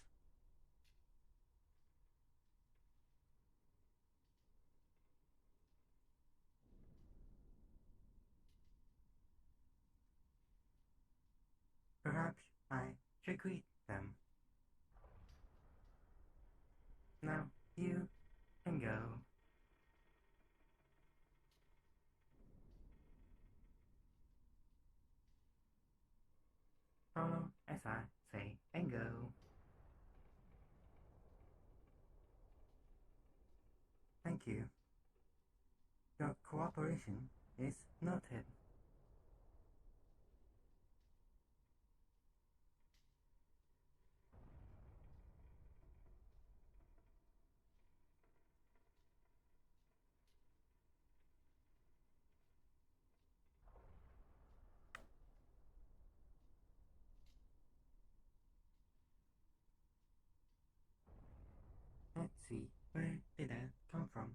Perhaps I should greet them. Now you can go. Follow as I say and go. Thank you. Your cooperation is noted. Let's see, where did that come from?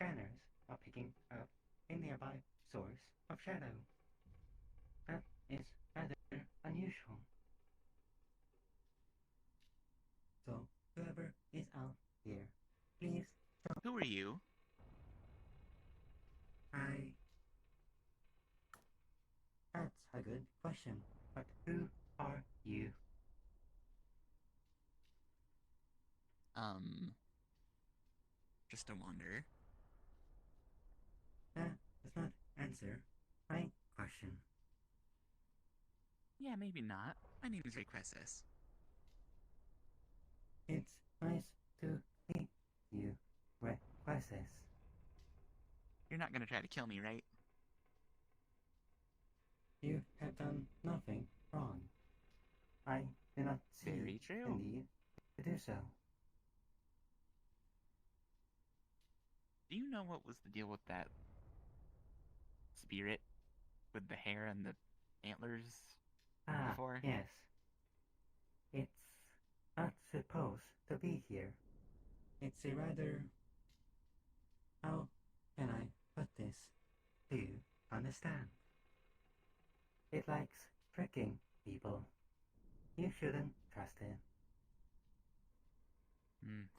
scanners are picking up a nearby source of shadow. That is rather unusual. So, whoever is out here, please stop. Who are you? That's a good question. But who are you? Just a wanderer. That does not answer my question. Yeah, maybe not. My name is Requesis. It's nice to meet you, Requesis. You're not gonna try to kill me, right? You have done nothing wrong. I do not see Very true. the need to do so. Do you know what was the deal with that spirit with the hair and the antlers before? Yes. It's not supposed to be here. It's a rather... How can I put this to you understand? It likes tricking people. You shouldn't trust it.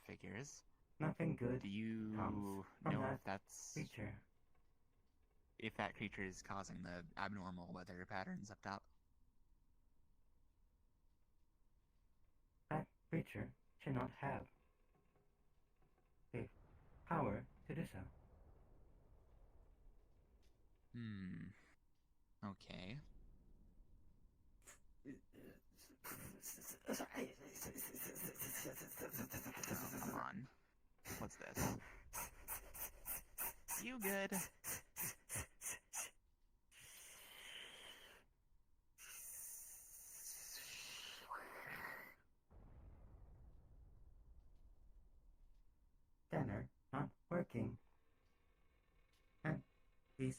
Figures. Nothing good Do you comes from know that if that's creature. if that creature is causing the abnormal weather patterns up top? That creature should not have the power to do so. Okay. Oh, come on. What's this? You good? Scanner not working. And this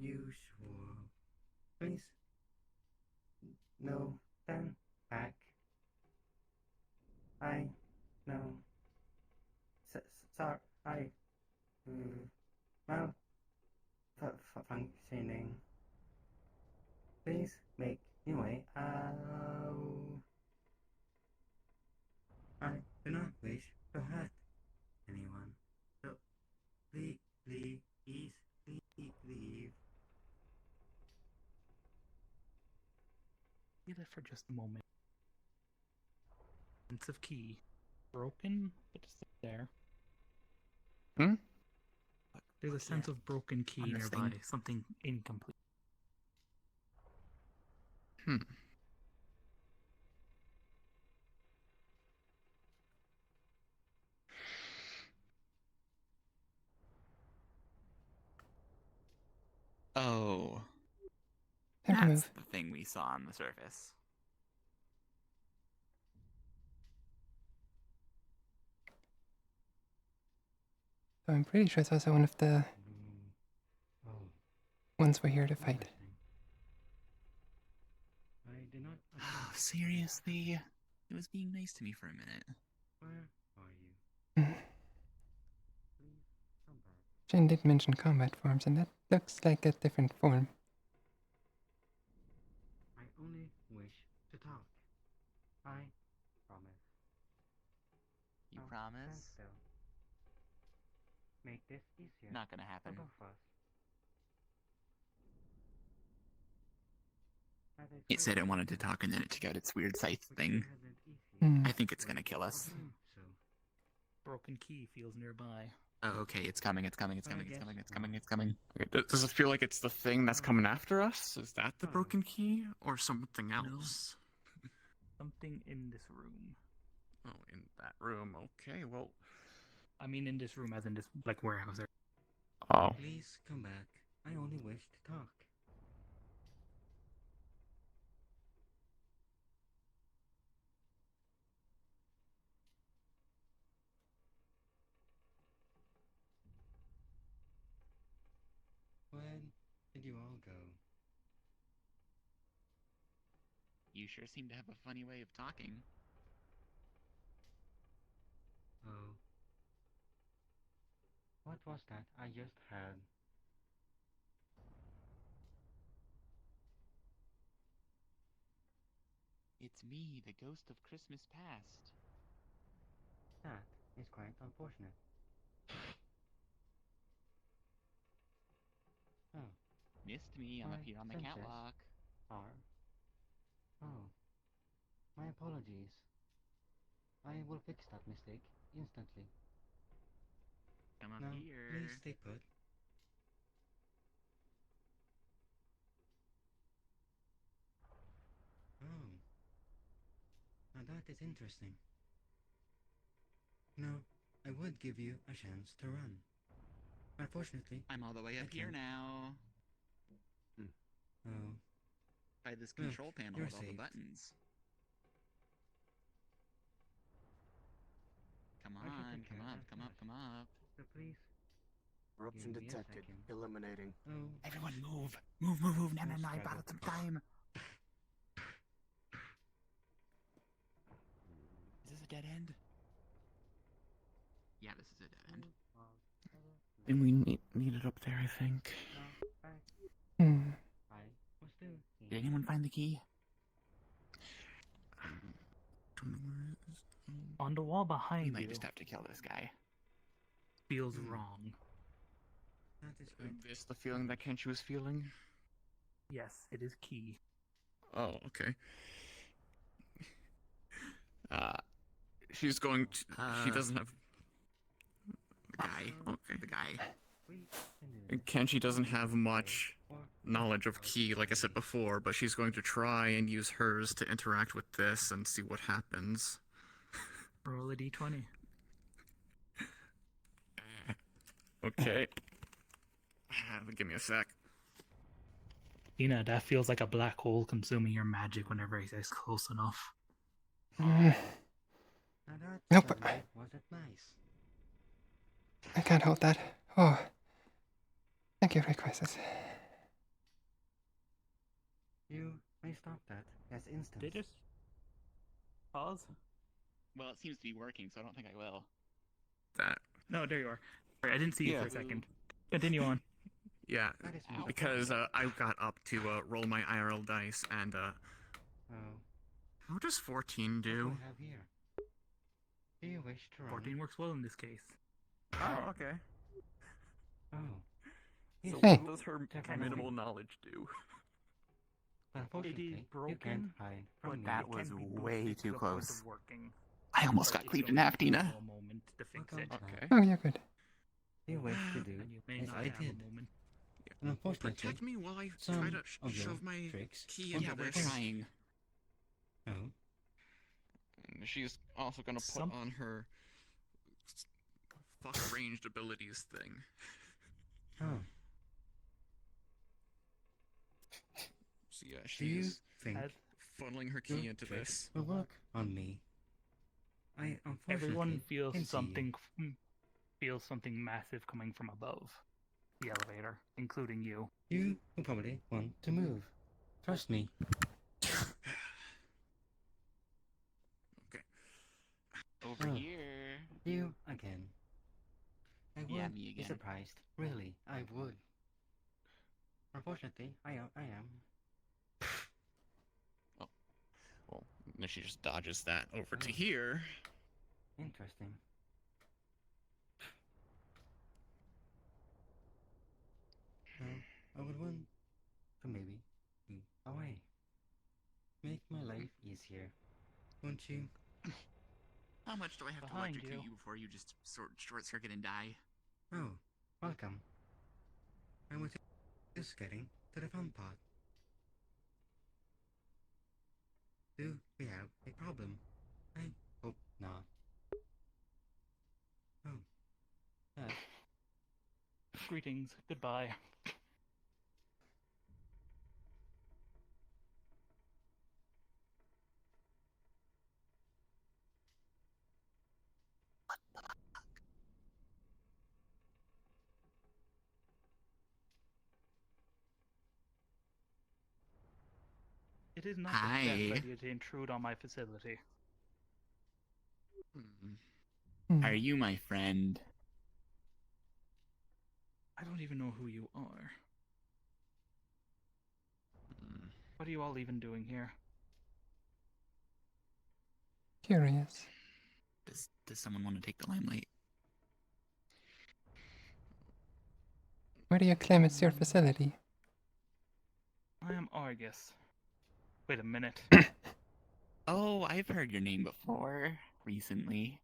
usual. Please. No, stand back. I know. Sorry. Malfunctioning. Please make new way out. I do not wish to hurt anyone. So please leave. Feel it for just a moment. Sense of key. Broken, but it's there. Hmm? There's a sense of broken key On this nearby. thing. Something incomplete. Oh, Time to that's move. the thing we saw on the surface. So I'm pretty sure it's also one of the ones we're here to fight. I did not. Seriously? It was being nice to me for a minute. Where are you? Mhm. Please come back. Jen did mention combat forms, and that looks like a different form. I only wish to talk. I promise. You Now, promise? stand still. Make this easier Not gonna for happen. both of us. As I It said it told wanted to you, talk and then it took out its weird scythe we thing. had it easy. Hmm. I think it's gonna kill us. So, Broken key feels nearby. Oh, okay, it's coming, it's coming, it's I coming, it's guess coming, it's not. coming, it's coming. Okay, does it feel like it's the thing that's coming after us? Is that the broken key or something else? Something in this room. Oh, in that room. Okay, well. I mean, in this room, as in this like warehouse area. Oh. Please come back. I only wish to talk. When did you all go? You sure seem to have a funny way of talking. Oh, What was that I just heard? It's me, the ghost of Christmas past. That is quite unfortunate. Oh, Missed me, I'm My up here on the senses. catwalk. are. Oh, my apologies. I will fix that mistake instantly. Come up Now, here. please stay put. Oh, now that is interesting. No, I would give you a chance to run. Unfortunately, I'm all the way I up here can't. now. Oh, By this Well, control panel you're with all the saved. buttons. Come I should on, take come care of up, that come up, first. come up. So please, Corruption give me a detected. second. Eliminating. Oh, Everyone move! Move, move, move! No, I no, no, I struggle. bought some time! Is this a dead end? Yeah, this is a dead end. And we need it up there, I think. Hmm. I was still Did anyone find the key? Don't know where it is. On the wall We behind might you just have to kill this guy. feels wrong. That is great. Is this the feeling that Kenshi was feeling? Yes, it is key. Oh, okay. She's going to. She doesn't have. The guy. Okay. The guy. We can do And this. Kenshi doesn't have much Or knowledge of Ki, like I said before, but she's going to try and use hers to interact with this and see what happens. Roll a d20. Okay. Give me a sec. Ina, that feels like a black hole consuming your magic whenever it gets close enough. Mm, Now that Nope. suddenly wasn't nice. I can't hold that. Oh. Thank you, Crisis. You may stop that as instant. Did it? Pause? Well, it seems to be working, so I don't think I will. That. No, there you are. Sorry, I didn't see you Yeah. for a second. Continue on. Yeah, That is Ow. because I got up to roll my IRL dice, and Oh, how does 14 what do do? I have here? Do you wish to run? 14 works well in this case. Oh, okay. Oh, So Hey. what does her Definitely. minimal knowledge do? unfortunately, you broken, can't hide from but me. that It was can be way boosted to too the point close. of working. I almost but got it's cleaved going in half, to take Tina. a moment to fix Welcome it. back. Okay. Oh, you're good. You wish to do And you may as not I have did. a moment. And unfortunately, Protect me while I try some to of your shove my tricks key won't into Yeah, we're this. trying. Oh, And she's also gonna put Some- on her fuck ranged abilities thing. oh. So yeah, Do you she's think As funneling her your key into tricks this. will work on me? I everyone unfortunately feels can see you. something massive coming from above the elevator, including you. You will probably want to move. Trust me. Okay. Over Oh. here. You again. I would Yeah, me be again. surprised. Really, I would. Unfortunately, I am. Well, then she just dodges that over to Oh. here. Interesting. So, I would want to maybe move away. Make my life easier. Won't you? How much do I have to Behind electrocute you. you before you just short circuit and die? Oh, welcome. I was just getting to the fun part. Do we have a problem? I hope not. Oh, that Greetings. Goodbye. It is not the best Hi. idea to intrude on my facility. Hmm. Hmm. Are you my friend? I don't even know who you are. What are you all even doing here? Curious. Does someone want to take the limelight? Where do you claim it's your facility? I am Argus. Wait a minute. Oh, I've heard your name before. Recently.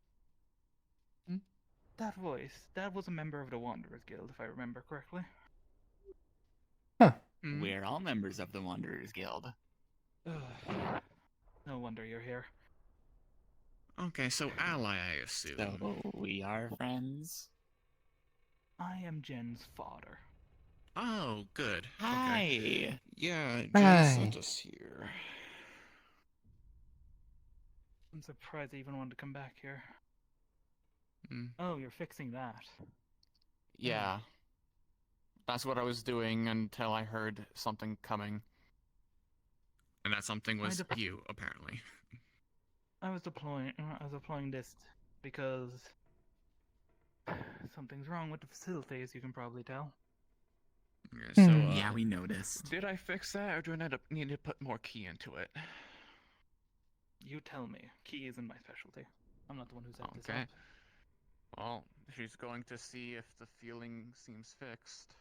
That voice, that was a member of the Wanderers Guild, if I remember correctly. We're all members of the Wanderers Guild. Ugh. No wonder you're here. Okay, so ally, I assume. So we are friends. I am Jen's father. Oh, good. Hi. Okay. Yeah, Jen Right. sent us here. I'm surprised I even wanted to come back here. Hmm. Oh, you're fixing that. Yeah. That's what I was doing until I heard something coming. And that something was you, apparently. I was deploying this because something's wrong with the facility, as you can probably tell. Yeah, so, Yeah, we noticed. did I fix that, or do I need to put more key into it? You tell me. Key isn't my specialty. I'm not the one who set this Okay. up. Well, she's going to see if the feeling seems fixed.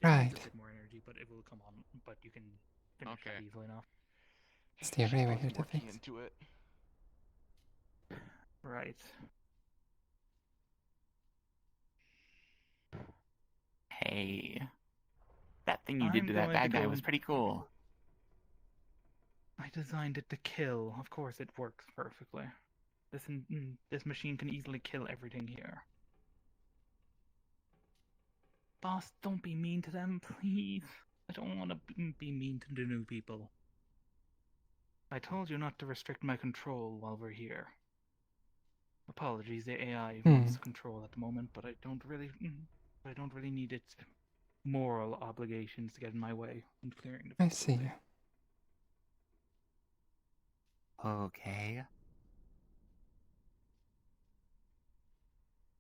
It needs Right. a bit more energy, but it will come on. But you can finish Okay. that easily enough. It's the array we're Put here to more key fix. into it. Right. Hey. That thing you did I'm to that going bad to guy go was and- pretty cool. I designed it to kill. Of course, it works perfectly. This machine can easily kill everything here. Boss, don't be mean to them, please. I don't want to be mean to the new people. I told you not to restrict my control while we're here. Apologies, the AI wants control at the moment, but I don't really need its moral obligations to get in my way in clearing the I see facility. you. Okay.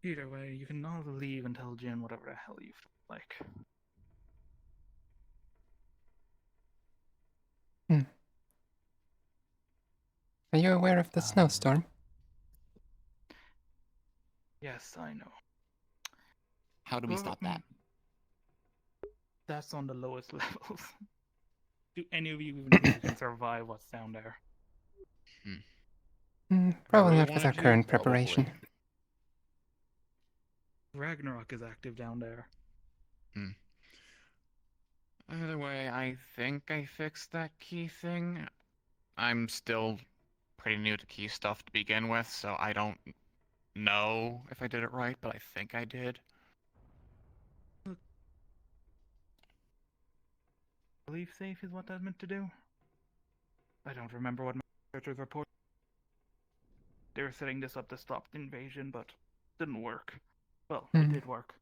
Either way, you can all leave and tell Jen whatever the hell you feel like. Are you aware of the snowstorm? Yes, I know. How do we stop that? That's on the lowest levels. Do any of you even think you can survive what's down there? Probably really not with wanna our do, current probably. preparation. Ragnarok is active down there. Either way, I think I fixed that key thing. I'm still pretty new to key stuff to begin with, so I don't know if I did it right, but I think I did. Believe safe is what that's meant to do? I don't remember what my researchers reported. They were setting this up to stop the invasion, but it didn't work. Well, it did work.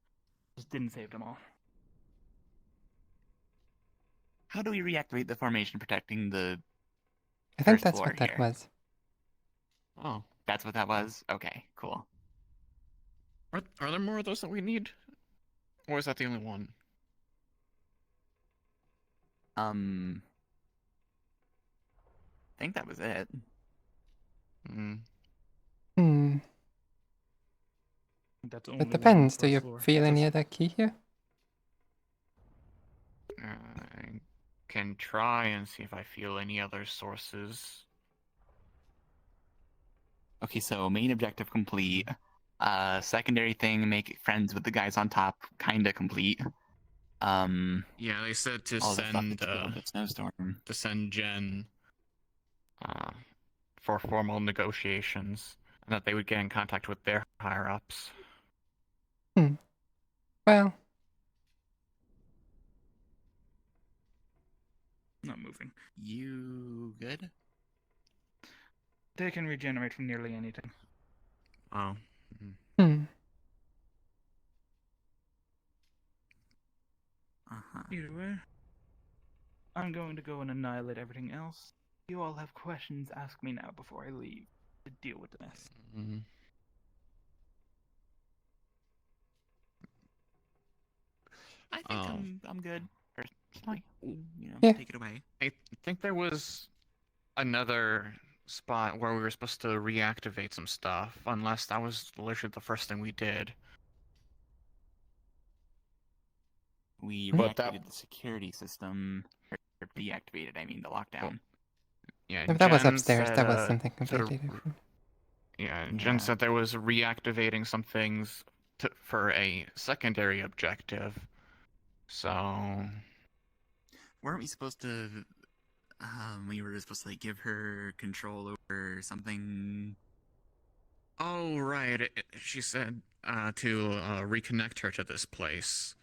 Just didn't save them all. How do we reactivate the formation protecting the I think first that's floor what that here? was. Oh. That's what that was? Okay, cool. Are there more of those that we need? Or is that the only one? I think that was it. That's only It depends. Do you floor. feel any other key here? I can try and see if I feel any other sources. Okay, so main objective complete. Secondary thing, make friends with the guys on top, kinda complete. Yeah, they said to all the stuff send that's equivalent to snowstorm. to send Jen for formal negotiations, and that they would get in contact with their higher ups. Well, Not moving. You good? They can regenerate from nearly anything. Oh. Either way, I'm going to go and annihilate everything else. If you all have questions, ask me now before I leave to deal with the mess. I think I'm good. Or like, Yeah. take it away. I think there was another spot where we were supposed to reactivate some stuff, unless that was literally the first thing we did. We But reactivated the security system. Or deactivated, I mean, the lockdown. Yeah, If that was Jen upstairs, said, that was something said completely different. Jen Yeah. said there was reactivating some things for a secondary objective. So Weren't we supposed to? We were supposed to like give her control over something. oh right, she said to reconnect her to this place.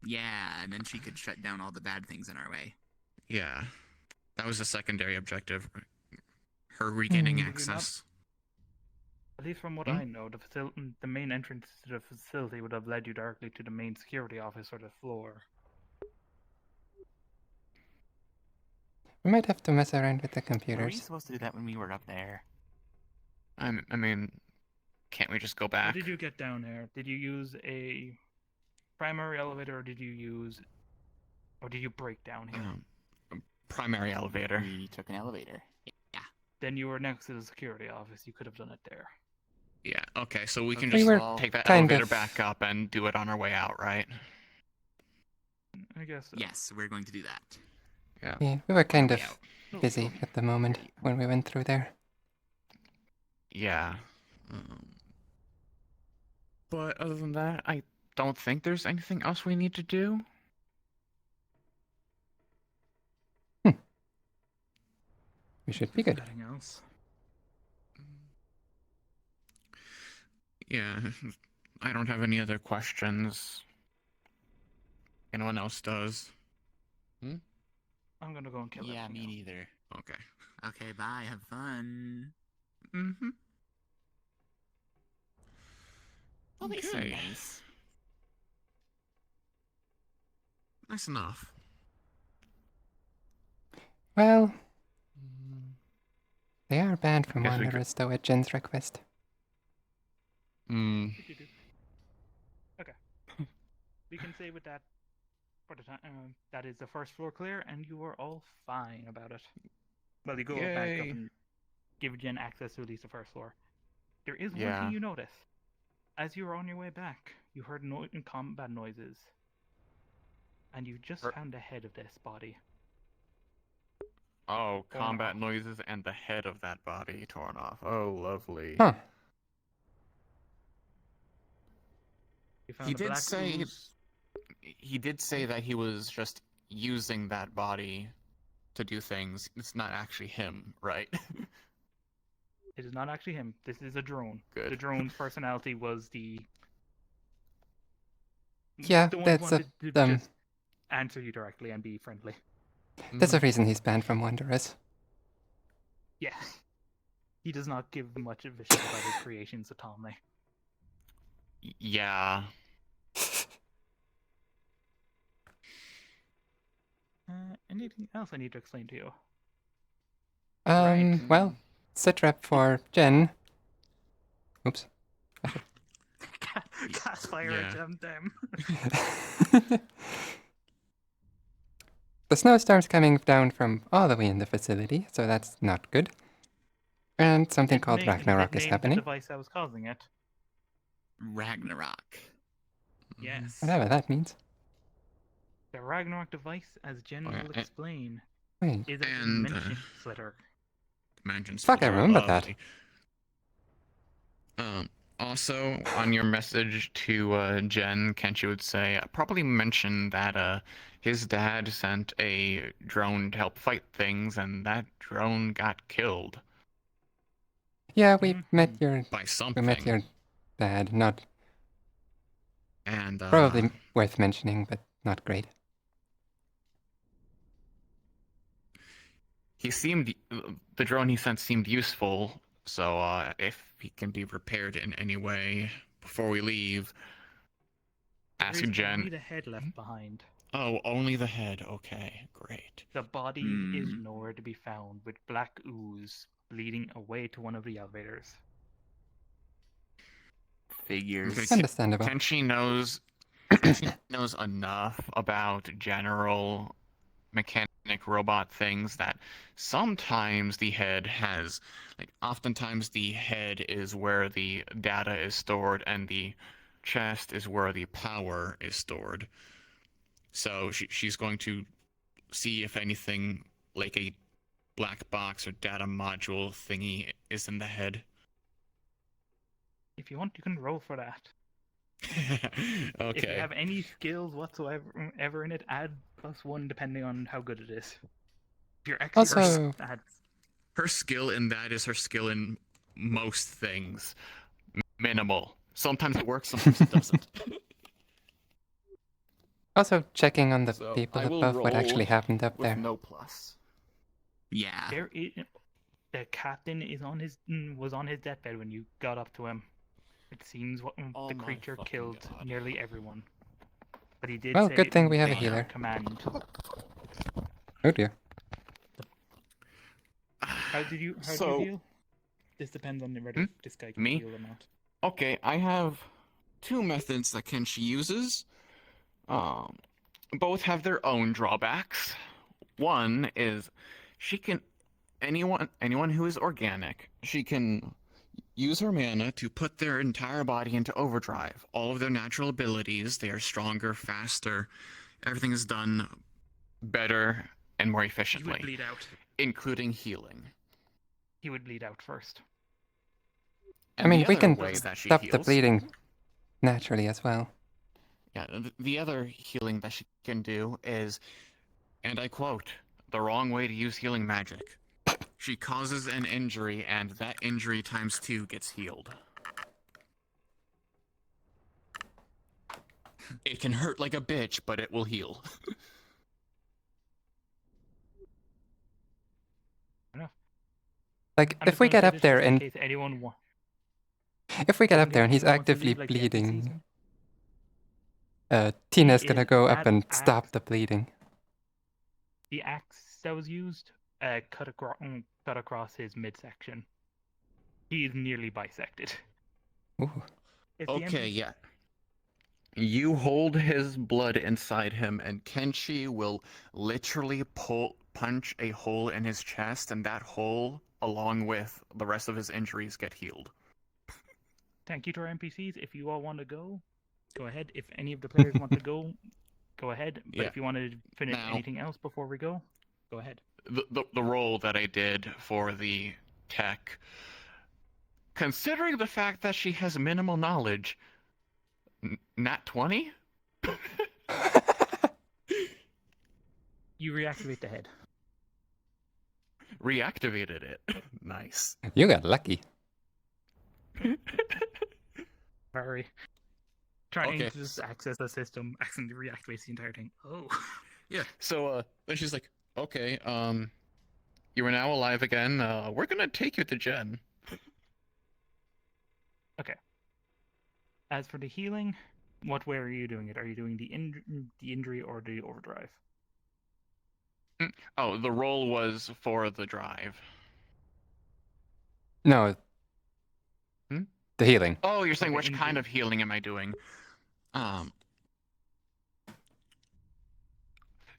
Yeah, and then she could shut down all the bad things in our way. Yeah, that was a secondary objective. Her regaining Hmm. access. At least from what Hmm? I know, the main entrance to the facility would have led you directly to the main security office or the floor. We might have to mess around with the Were we computers. supposed to do that when we were up there? I mean, can't we just go How back? did you get down there? Did you use a primary elevator, or did you break down here? Primary elevator. We took an elevator. Yeah. Then you were next to the security office. You could have done it there. Yeah. Okay, so we can Okay, We just were take that kind elevator of- back up and do it on our way out, right? I guess so. Yes, we're going to do that. Yeah, we were kind Way of out. busy at the moment when we went through there. Yeah. But other than that, I don't think there's anything else we need to do. We should be good. Nothing else. Yeah, I don't have any other questions. Anyone else does? I'm gonna go and kill Yeah, everything me else. neither. Okay. Okay, bye. Have fun. Mm-hmm. Well, they seem Okay. nice. Nice enough. Well, they are banned from Guess we Wanderers, though, at Jen's request. Hmm. Okay. We can say with that, for the time, that is the first floor clear, and you are all fine about it. Well, you go back up Yay. and give Jen access to at least the first floor. There is one Yeah. thing you notice. As you were on your way back, you heard combat noises. And you just found the head of this body. Oh, Torn combat off. noises and the head of that body torn off. Oh, lovely. Huh. You found He a did black say ooze. he did say that he was just using that body to do things. It's not actually him, right? It is not actually him. This is a drone. Good. The drone's personality was the... Yeah, the one that's who a- wanted to just answer you directly and be friendly. There's a reason he's banned from Wanderers. Yeah. He does not give much of a shit about his creations autonomy. Yeah. Anything else I need to explain to you? Well, sit rep for Jen. Oops. Cast fire Yeah. at them. The snowstorm's coming down from all the way in the facility, so that's not good. And something called Ragnarok is The happening. device that was causing it. Ragnarok. Yes. Whatever that means. The Ragnarok device, as Jen Oh, yeah, will and- explain, Wait. is a and, dimension splitter. Dimension Fuck, I splitter, remember that. lovely. Also, on your message to Jen, Kenshi would say, probably mention that his dad sent a drone to help fight things, and that drone got killed Yeah, we met Mhm. your by something. we met your dad. Not And probably worth mentioning, but not great. the drone he sent seemed useful. So if he can be repaired in any way before we leave, ask There is Jen. only the head left behind. Oh, only the head. Okay, great. The body is nowhere to be found, with black ooze bleeding away to one of the elevators. Figures. Okay, Understandable. Kenshi knows She knows enough about general mechanic robot things that sometimes the head has, like, oftentimes the head is where the data is stored and the chest is where the power is stored. So she's going to see if anything like a black box or data module thingy is in the head. If you want, you can roll for that. Okay. If you have any skills whatsoever ever in it, add +1 depending on how good it is. If you're expert, Also- add. Her skill in that is her skill in most things. Minimal. Sometimes it works, sometimes it doesn't. Also, checking on the So, people I will above what actually roll happened up with there. no plus. Yeah. The captain is on his was on his deathbed when you got up to him. It seems Oh the my creature fucking killed God. nearly everyone. But he did Well, say good thing we have a on healer. command. Oh dear. How do you So- heal? This depends on whether this guy can Me? heal or not. Okay, I have two methods that Kenshi uses. Both have their own drawbacks. One is she can anyone who is organic, she can use her mana to put their entire body into overdrive. All of their natural abilities, they are stronger, faster. Everything is done better and more He would efficiently, bleed out. including healing. He would bleed out first. I mean, the we other can way that she stop the heals- bleeding naturally as well. Yeah, the other healing that she can do is, and I quote, the wrong way to use healing magic. She causes an injury, and that injury times 2 gets healed. It can hurt like a bitch, but it will heal. Like, I'm if just we gonna get say up this there just in and case anyone if we get just up in there case and he's anyone wants to actively leave, like, the NPCs bleeding, and- Tina's He gonna is go up at and axe. stop the bleeding. The axe that was used cut across his midsection. He is nearly bisected. Ooh. If the Okay, NPC yeah. You hold his blood inside him, and Kenshi will literally punch a hole in his chest, and that hole, along with the rest of his injuries, get healed. Thank you to our NPCs. If you all want to go ahead. If any of the players want to go ahead. But Yeah. if you want to finish Now- anything else before we go ahead. The role that I did for the tech, considering the fact that she has minimal knowledge, nat 20? You reactivate the head. Reactivated it. Nice. You got lucky. Very. Trying Okay. to just access the system accidentally reactivates the entire thing. Oh. Yeah, so then she's like, okay, you are now alive again. We're gonna take you to Jen. As for the healing, what way are you doing it? Are you doing the injury or the overdrive? Oh, the roll was for the drive. No. Hmm? The healing. Oh, you're saying Okay, which kind of healing am I doing?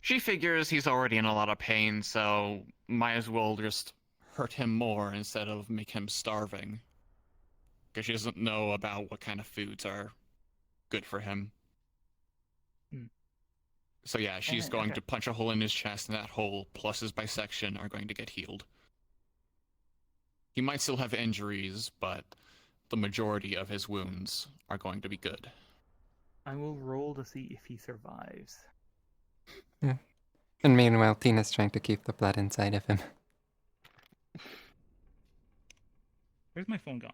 She figures he's already in a lot of pain, so might as well just hurt him more instead of make him starving. Because she doesn't know about what kind of foods are good for him. Hmm. So yeah, she's going okay. to punch a hole in his chest, and that hole plus his bisection are going to get healed. He might still have injuries, but the majority of his wounds are going to be good. I will roll to see if he survives. And meanwhile, Tina's trying to keep the blood inside of him. Where's my phone gone?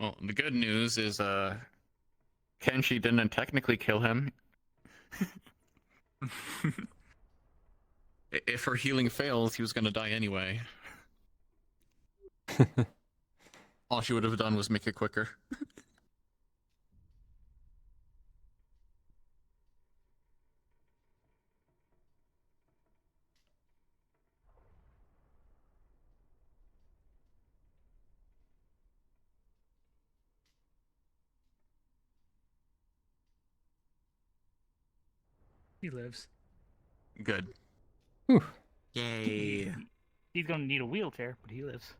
Well, the good news is, Kenshi didn't technically kill him. If her healing fails, he was gonna die anyway. All she would have done was make it quicker. He lives. Good. Whew. Yay. He's gonna need a wheelchair, but he lives.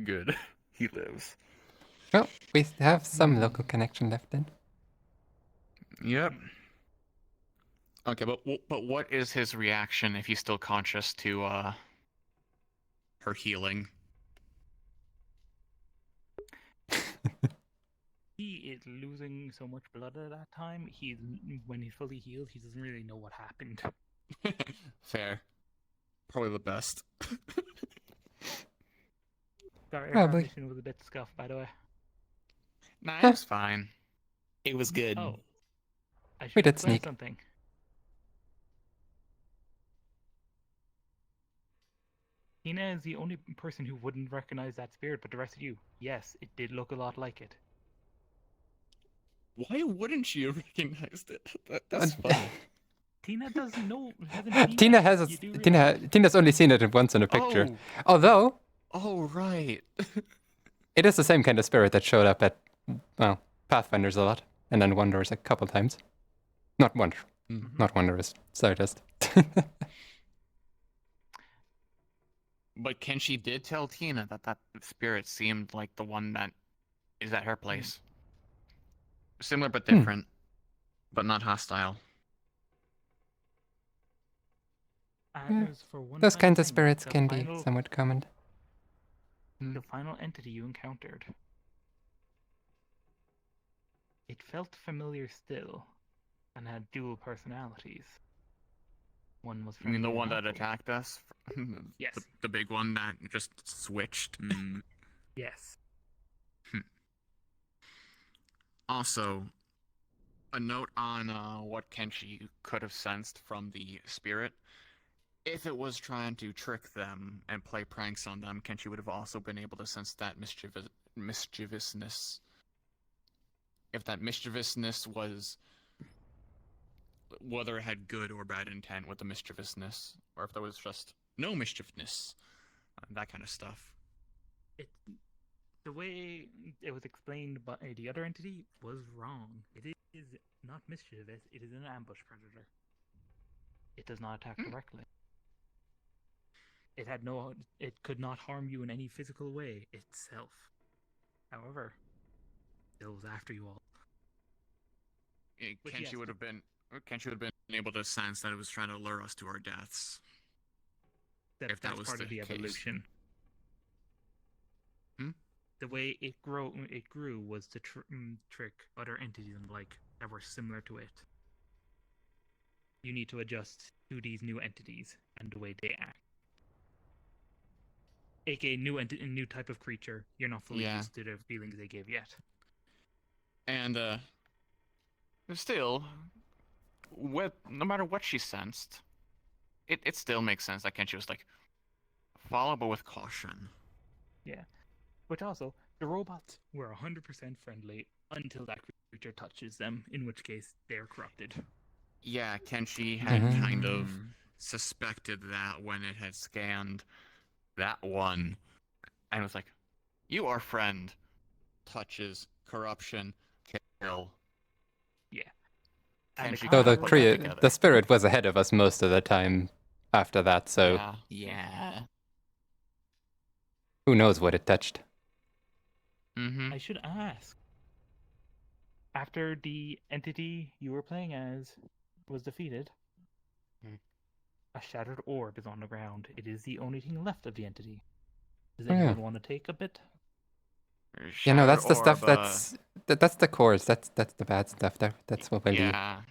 Good. He lives. Well, we have some local connection left then. Yep. Okay, but what is his reaction if he's still conscious to her healing? He is losing so much blood at that time. When he's fully healed, he doesn't really know what happened. Fair. Probably the best. Our Probably. mission was a bit scuffed, by the way. Nah, it's fine. It was good. Oh, I should We did explain sneak. something. Tina is the only person who wouldn't recognize that spirit, but the rest of you, yes, it did look a lot like it. Why wouldn't you recognize it? That's funny. Tina doesn't know. Hasn't seen Tina that. has You do realize- Tina's only seen it once in a picture. Oh, Although oh right. it is the same kind of spirit that showed up at Pathfinders a lot, and then Wanderers a couple times. Not Wanderers, Stardust. But Kenshi did tell Tina that spirit seemed like the one that is at her place. Similar but different, but not hostile. And as for one Those final kinds of thing, spirits the can be final- somewhat common. The final entity you encountered. It felt familiar still, and had dual personalities. One was You mean the friendly one and that helpful. attacked us? Yes. The big one that just switched. Yes. Also, a note on what Kenshi could have sensed from the spirit. If it was trying to trick them and play pranks on them, Kenshi would have also been able to sense that mischievousness. If that mischievousness was, whether it had good or bad intent with the mischievousness, or if there was just no mischievousness, that kind of stuff. The way it was explained by the other entity was wrong. It is not mischievous, it is an ambush predator. It does not attack directly. It could not harm you in any physical way itself. However, it was after you all. But Kenshi yes, would have been able to sense that it was trying to lure us to our deaths. If that That's was part the of the case. evolution. The way it grew was to trick other entities and that were similar to it. You need to adjust to these new entities and the way they act. AKA new type of creature. You're not fully used to the feelings they give yet. And still, no matter what she sensed, it still makes sense that Kenshi was like, follow but with caution. Yeah. Which also, the robots were 100% friendly until that creature touches them, in which case they're corrupted. Yeah, Kenshi had kind of suspected that when it had scanned that one, and was like, you are friend. Touches, corruption, kill. Yeah. Kenshi Though kinda the put that together. the spirit was ahead of us most of the time after that, so Yeah. who knows what it touched. I should ask. After the entity you were playing as was defeated, a shattered orb is on the ground. It is the only thing left of the entity. Does anyone want to take a bit? Yeah, no, that's the Shattered stuff orb, that's the cores. That's the bad stuff. That's what we'll leave. yeah.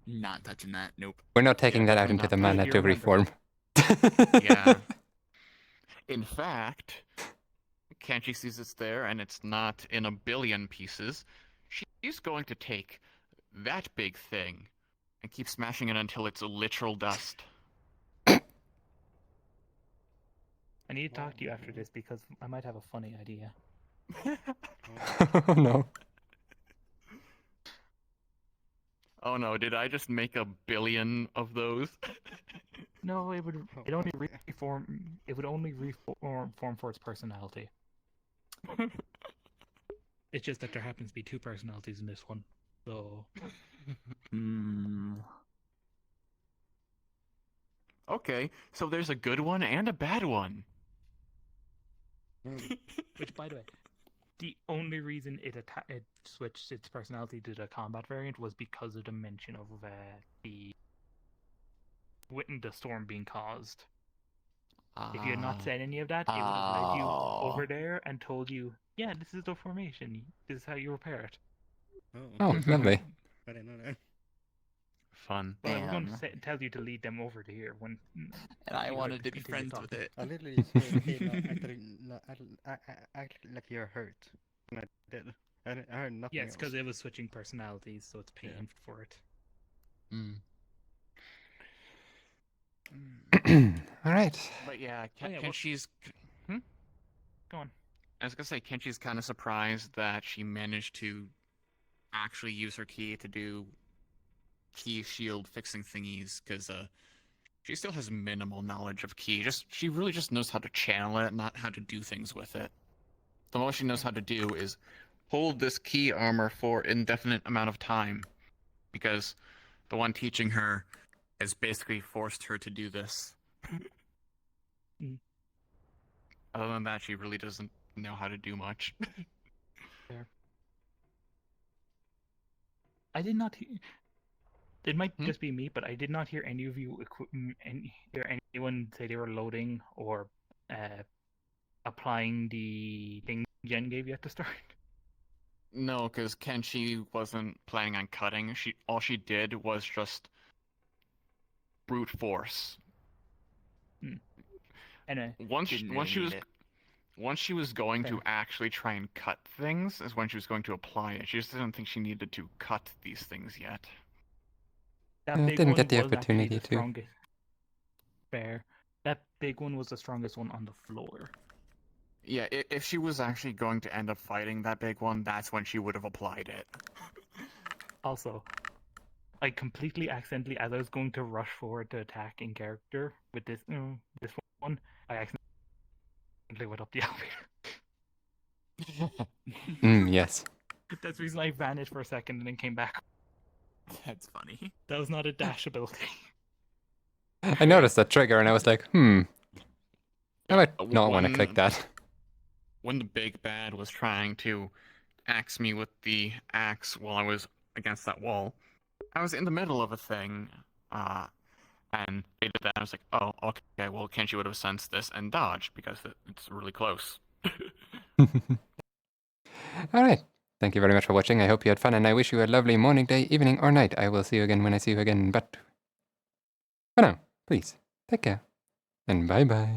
Not touching that. Nope. We're not taking Yeah, that out definitely into the not. mana You to remember. reform. Yeah. In fact, Kenshi sees it's there and it's not in a billion pieces. She's going to take that big thing and keep smashing it until it's a literal dust. I need to talk to you after this because I might have a funny idea. Oh no. Oh no, did I just make a billion of those? No, it would only reform. It would only reform for its personality. It's just that there happens to be two personalities in this one. So Hmm. Okay, so there's a good one and a bad one. Which, by the way, the only reason it switched its personality to the combat variant was because of the mention of the storm being caused. If you had not said any of that, it would have led you over there and told you, yeah, this is the formation. This is how you repair it. Oh, lovely. I didn't know that. Fun. Well, I was going to Damn. tell you to lead them over to here when. And I you wanted heard to this be continuous friends with talking. it. I literally just heard Kayla act like you're hurt. And I did. I heard nothing Yeah, else. it's because it was switching personalities, so it's paying Yeah. for it. All right. But yeah, Oh, yeah, what- Kenshi's. Go on. I was gonna say Kenshi's kind of surprised that she managed to actually use her key to do key shield fixing thingies, because she still has minimal knowledge of key. She really just knows how to channel it, not how to do things with it. The most she knows how to do is hold this key armor for indefinite amount of time, because the one teaching her has basically forced her to do this. Mm. Other than that, she really doesn't know how to do much. I did not hear. It might Hmm? just be me, but I did not hear any of you hear anyone say they were loading or applying the thing Jen gave you at the start. No, because Kenshi wasn't planning on cutting. All she did was just brute force. And Once Didn't once really she was need it. once she was going to Fair. actually try and cut things is when she was going to apply it. She just didn't think she needed to cut these things yet. that Yeah, big didn't one get the was actually opportunity the to. strongest. Fair. That big one was the strongest one on the floor. Yeah, if she was actually going to end up fighting that big one, that's when she would have applied it. Also, I completely accidentally, as I was going to rush forward to attack in character with this one, I accidentally went up the elevator. Yes. That's the reason I vanished for a second and then came back. That's funny. That was not a dash ability. I noticed that trigger and I was like, I might w- not want to when- click that. When the big bad was trying to axe me with the axe while I was against that wall, I was in the middle of a thing, and they did that. I was like, oh, okay, well, Kenshi would have sensed this and dodged because it's really close. All right. Thank you very much for watching. I hope you had fun, and I wish you a lovely morning, day, evening, or night. I will see you again when I see you again. But for now, please take care, and bye bye.